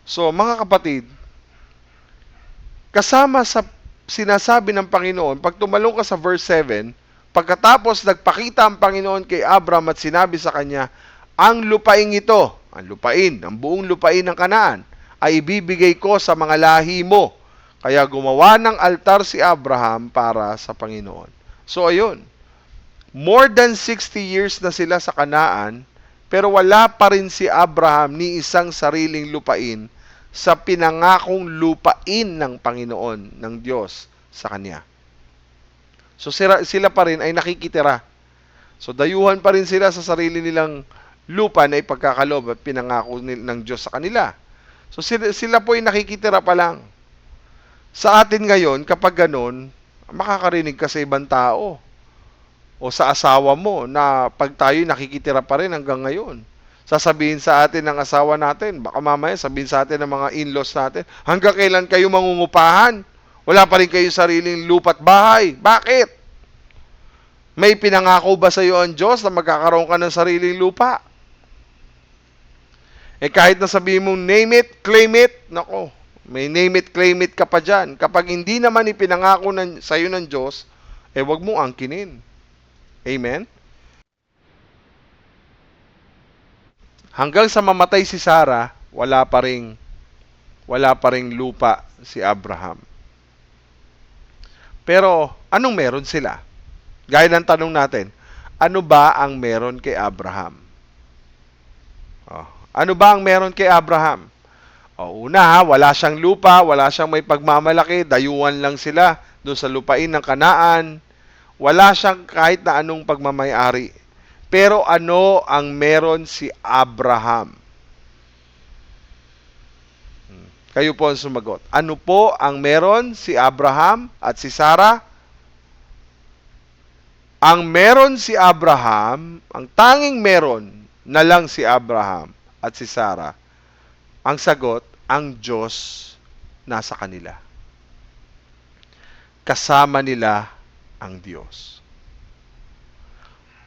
So, mga kapatid, kasama sa sinasabi ng Panginoon, pag tumalong ka sa verse 7, pagkatapos nagpakita ang Panginoon kay Abraham at sinabi sa kanya, ang lupain ito, ang buong lupain ng Kanaan, ay ibibigay ko sa mga lahi mo. Kaya gumawa ng altar si Abraham para sa Panginoon. So ayun, more than 60 years na sila sa Kanaan, pero wala pa rin si Abraham ni isang sariling lupain sa pinangakong lupain ng Panginoon, ng Diyos sa kanya. So sila pa rin ay nakikitira. So dayuhan pa rin sila sa sarili nilang lupa na ipagkakalob at pinangako ng Diyos sa kanila. So sila po ay nakikitira pa lang. Sa atin ngayon, kapag ganun, makakarinig ka sa ibang tao o sa asawa mo na pag tayo nakikitira pa rin hanggang ngayon. Sasabihin sa atin ng asawa natin, baka mamaya sabihin sa atin ng mga in-laws natin, hanggang kailan kayo mangungupahan? Wala pa rin kayo sariling lupa't bahay. Bakit? May pinangako ba sa iyo ang Diyos na magkakaroon ka ng sariling lupa? Kahit na sabihin mong name it, claim it, nako, May name it, claim it ka pa dyan. Kapag hindi naman ipinangako sa iyo ng Diyos, wag mong angkinin. Amen? Hanggang sa mamatay si Sarah, wala pa ring lupa si Abraham. Pero, anong meron sila? Gaya ng tanong natin, ano ba ang meron kay Abraham? Ano ba ang meron kay Abraham? Una, wala siyang lupa, wala siyang may pagmamalaki, dayuhan lang sila doon sa lupain ng Kanaan. Wala siyang kahit na anong pagmamayari. Pero ano ang meron si Abraham? Kayo po ang sumagot. Ano po ang meron si Abraham at si Sarah? Ang meron si Abraham, ang tanging meron na lang si Abraham at si Sarah, ang sagot, ang Diyos nasa kanila. Kasama nila ang Diyos.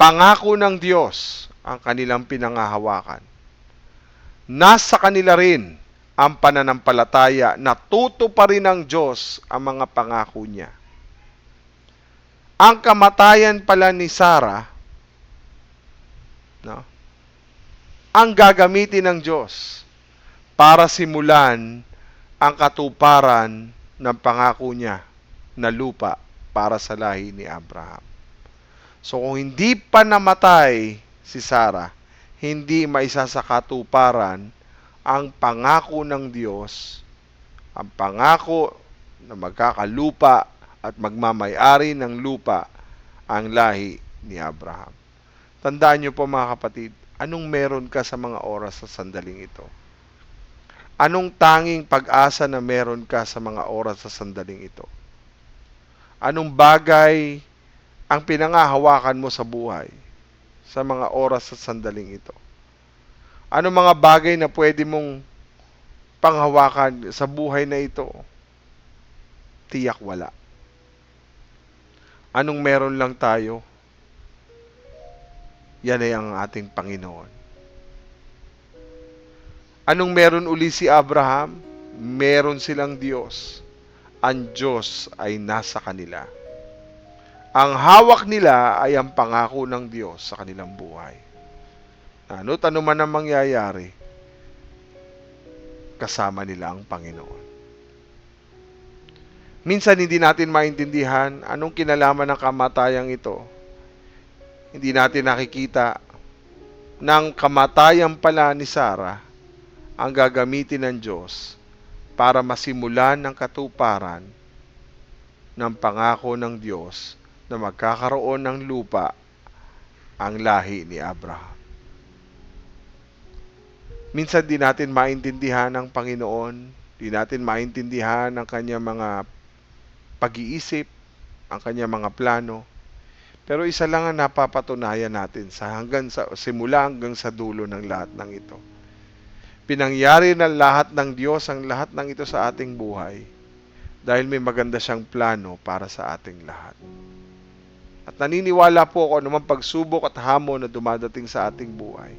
Pangako ng Diyos ang kanilang pinangahawakan. Nasa kanila rin ang pananampalataya na tutuparin ng Diyos ang mga pangako niya. Ang kamatayan pala ni Sarah, ang gagamitin ng Diyos para simulan ang katuparan ng pangako niya na lupa para sa lahi ni Abraham. So kung hindi pa namatay si Sarah, hindi maisasakatuparan ang pangako ng Diyos, ang pangako na magkakalupa at magmamayari ng lupa ang lahi ni Abraham. Tandaan niyo po mga kapatid, anong meron ka sa mga oras sa sandaling ito? Anong tanging pag-asa na meron ka sa mga oras sa sandaling ito? Anong bagay ang pinangahawakan mo sa buhay sa mga oras sa sandaling ito? Anong mga bagay na pwede mong panghawakan sa buhay na ito? Tiyak wala. Anong meron lang tayo? Yan ay ang ating Panginoon. Anong meron uli si Abraham? Meron silang Diyos. Ang Diyos ay nasa kanila. Ang hawak nila ay ang pangako ng Diyos sa kanilang buhay. Ano't ano man ang mangyayari, kasama nila ang Panginoon. Minsan hindi natin maintindihan anong kinalaman ng kamatayang ito. Hindi natin nakikita ng kamatayan pala ni Sarah ang gagamitin ng Diyos para masimulan ng katuparan ng pangako ng Diyos na magkakaroon ng lupa ang lahi ni Abraham. Minsan di natin maintindihan ng Panginoon, di natin maintindihan ang kanyang mga pag-iisip, ang kanyang mga plano. Pero isa lang ang napapatunayan natin hanggang sa simula hanggang sa dulo ng lahat ng ito. Pinangyari ng lahat ng Diyos ang lahat ng ito sa ating buhay dahil may maganda siyang plano para sa ating lahat. At naniniwala po ako anumang pagsubok at hamon na dumadating sa ating buhay,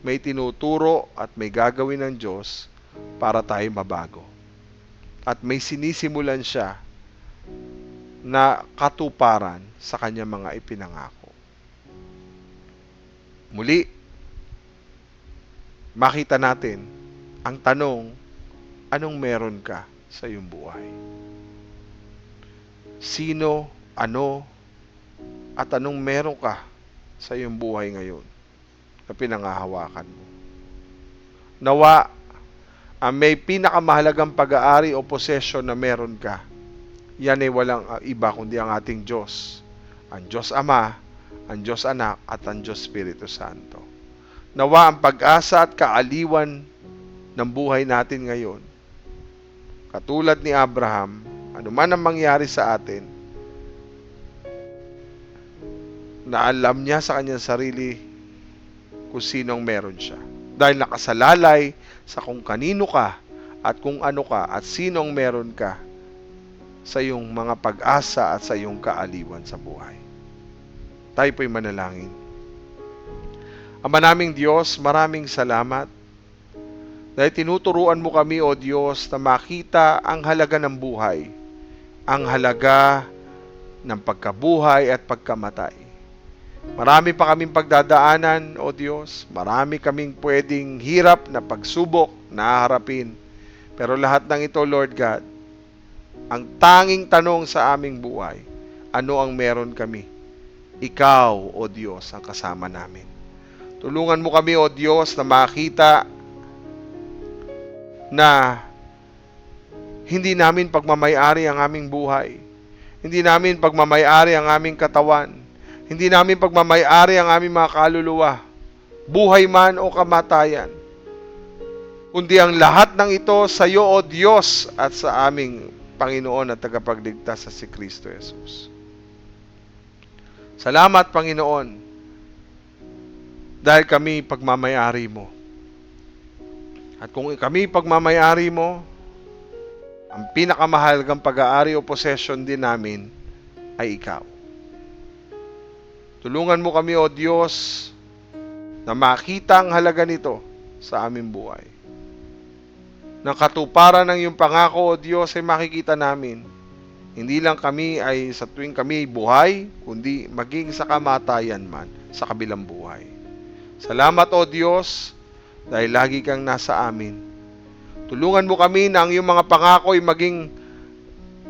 may tinuturo at may gagawin ng Diyos para tayo mabago. At may sinisimulan siya na katuparan sa kanyang mga ipinangako. Muli, makita natin ang tanong, anong meron ka sa iyong buhay? Sino, ano, at anong meron ka sa iyong buhay ngayon na pinangahawakan mo? Nawa, ang may pinakamahalagang pag-aari o possession na meron ka, yan ay walang iba kundi ang ating Diyos. Ang Diyos Ama, ang Diyos Anak, at ang Diyos Espiritu Santo. Nawa ang pag-asa at kaaliwan ng buhay natin ngayon, katulad ni Abraham, ano man ang mangyari sa atin, na alam niya sa kanyang sarili kung sinong meron siya. Dahil nakasalalay sa kung kanino ka at kung ano ka at sinong meron ka sa iyong mga pag-asa at sa iyong kaaliwan sa buhay. Tayo po'y manalangin. Ama naming Diyos, maraming salamat Dahil tinuturuan mo kami, O Diyos, na makita ang halaga ng buhay, ang halaga ng pagkabuhay at pagkamatay. Marami pa kaming pagdadaanan, O Diyos. Marami kaming pwedeng hirap na pagsubok na haharapin. Pero lahat ng ito, Lord God, ang tanging tanong sa aming buhay, ano ang meron kami? Ikaw, O Diyos, ang kasama namin. Tulungan mo kami, O Diyos, na makita na hindi namin pagmamayari ang aming buhay. Hindi namin pagmamayari ang aming katawan. Hindi namin pagmamayari ang aming mga kaluluwa, buhay man o kamatayan. Kundi ang lahat ng ito sa iyo, O Diyos, at sa aming Panginoon at tagapagligtas sa si Kristo Jesus. Salamat, Panginoon, dahil kami pagmamayari mo. At kung kami pagmamayari mo, ang pinakamahalagang pag-aari o possession din namin ay ikaw. Tulungan mo kami, O Diyos, na makita ang halaga nito sa aming buhay. Nang katuparan ng iyong pangako, O Diyos, ay makikita namin. Hindi lang kami ay sa tuwing kami buhay, kundi maging sa kamatayan man, sa kabilang buhay. Salamat, O Diyos, dahil lagi kang nasa amin. Tulungan mo kami na ang iyong mga pangako ay maging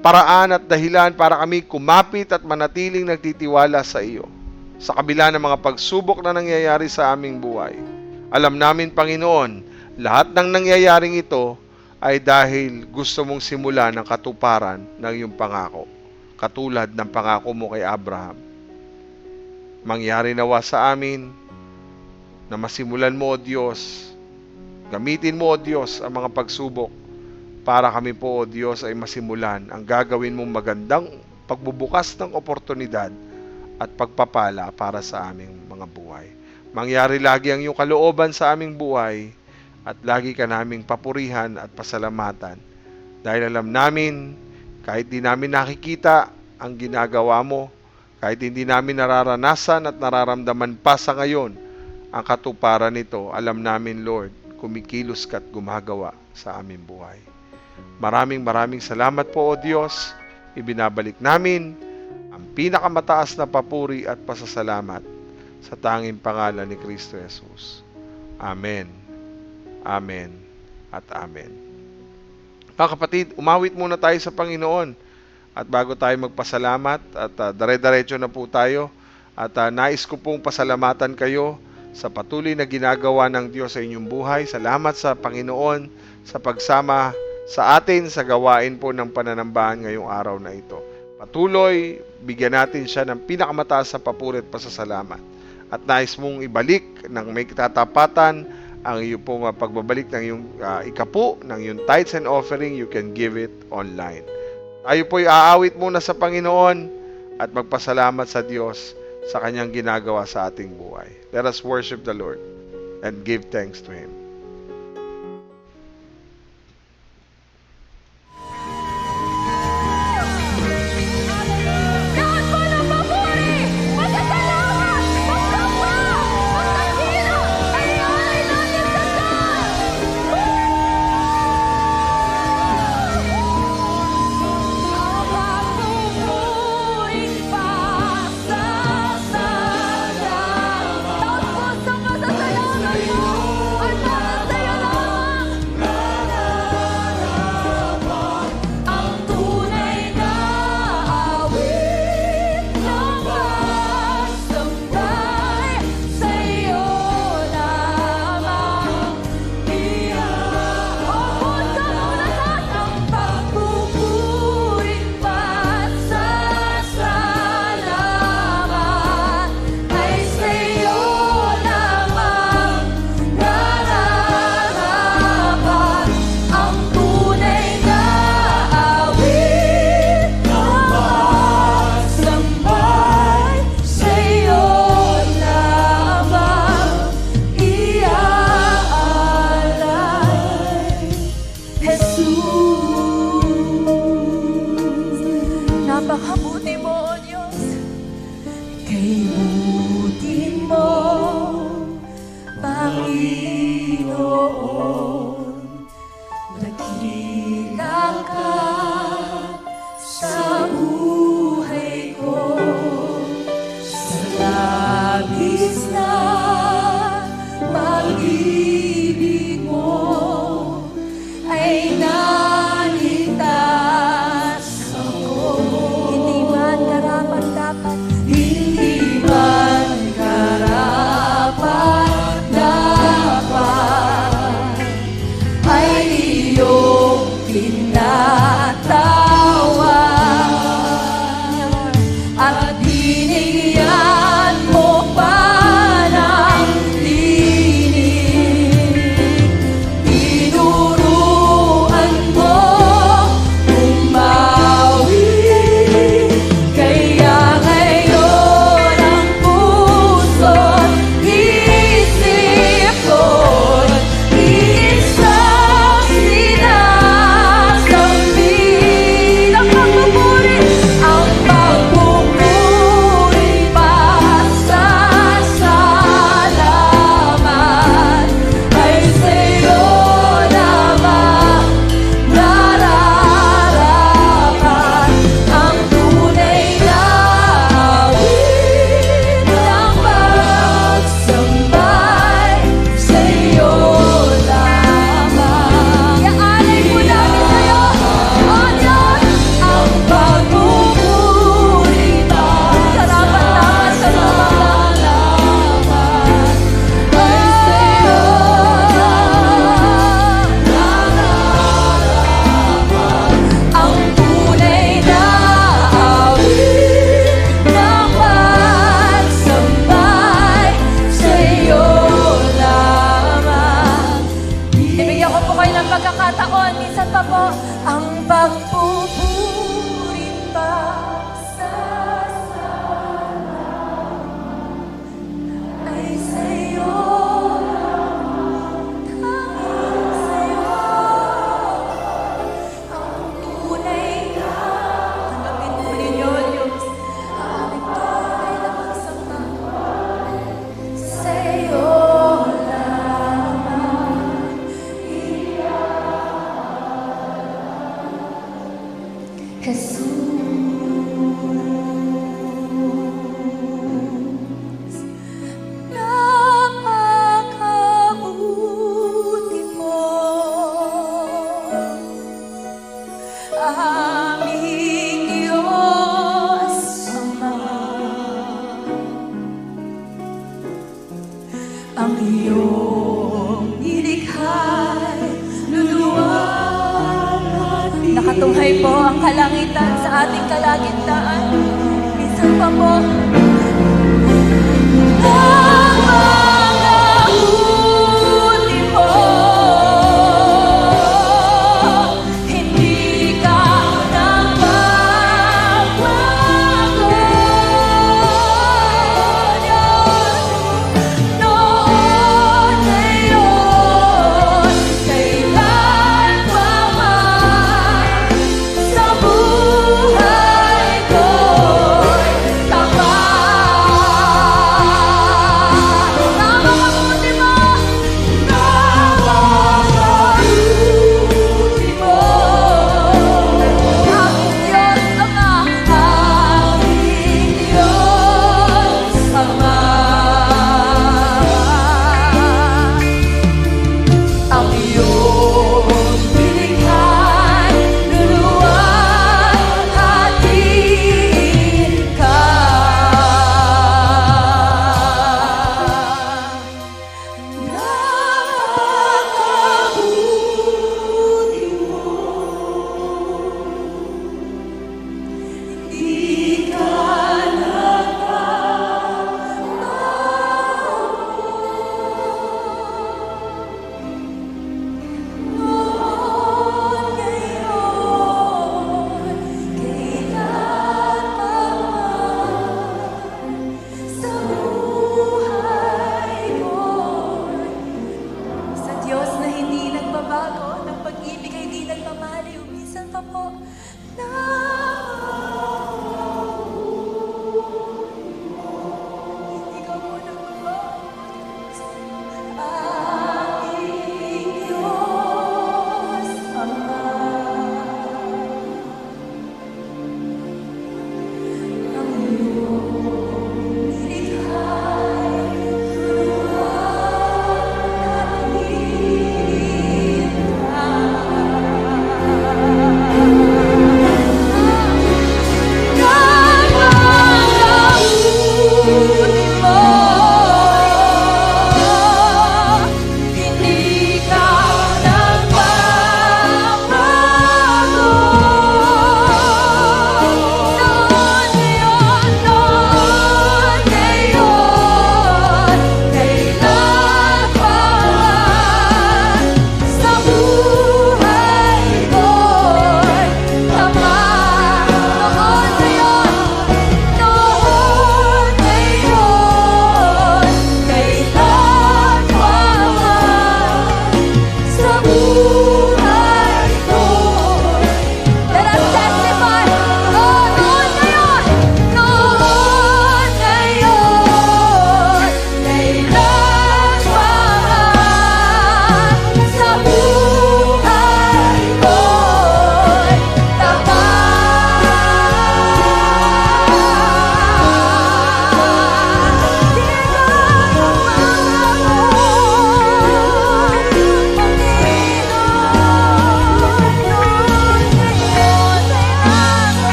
paraan at dahilan para kami kumapit at manatiling nagtitiwala sa iyo. Sa kabila ng mga pagsubok na nangyayari sa aming buhay. Alam namin, Panginoon, lahat ng nangyayaring ito ay dahil gusto mong simulan ang katuparan ng iyong pangako. Katulad ng pangako mo kay Abraham. Mangyari nawa sa amin na masimulan mo, O Diyos. Gamitin mo, O Diyos, ang mga pagsubok para kami po, O Diyos, ay masimulan ang gagawin mong magandang pagbubukas ng oportunidad at pagpapala para sa aming mga buhay. Mangyari lagi ang iyong kalooban sa aming buhay at lagi ka naming papurihan at pasalamatan dahil alam namin kahit di namin nakikita ang ginagawa mo, kahit hindi namin nararanasan at nararamdaman pa sa ngayon ang katuparan nito, alam namin, Lord, kumikilos ka at gumagawa sa aming buhay. Maraming salamat po, O Diyos. Ibinabalik namin ang pinakamataas na papuri at pasasalamat sa tanging pangalan ni Kristo Jesus. Amen. Amen. At Amen. Mga kapatid, umawit muna tayo sa Panginoon. At bago tayo magpasalamat, at dire-diretso na po tayo, at nais ko pong pasalamatan kayo sa patuloy na ginagawa ng Diyos sa inyong buhay. Salamat sa Panginoon sa pagsama sa atin sa gawain po ng pananambahan ngayong araw na ito. Patuloy, bigyan natin siya ng pinakamataas sa papuri at pasasalamat. At nais mong ibalik ng may katapatan ang iyong pong pagbabalik ng iyong ikapu, ng iyong tithes and offering, you can give it online. Tayo po'y aawit muna sa Panginoon at magpasalamat sa Diyos sa kanyang ginagawa sa ating buhay. Let us worship the Lord and give thanks to Him. Lahat po ng papuri, pasasalamat, pagsamba, pagdakila, ay natin sa Pagpupuring pasasalamat. Taos pusong pasasalamat mo ay para sa'yo lamang. Ang tunay na awit ng pagsambay sa'yo lamang. Ang pagpupuring pasasalamat ay sa'yo lamang nararapat. Ang tunay na awit ng pagsambay sa'yo lamang iaalay. Jesus, napakabuti mo, O Diyos. Kay buti mo, Panginoon. pa po ang pagpupuri pa sa ay sa'yo, tanging sa'yo ang tunay na tanggapin po ninyo, Diyos, ang aming tunay na pagsamba sa'yo lamang Jesus, napakabuti mo, aming Diyos Ama. Ang iyong nilikha't luluwalhati. Nakatunghay po ang kalangitan sa ating kalagitnaan.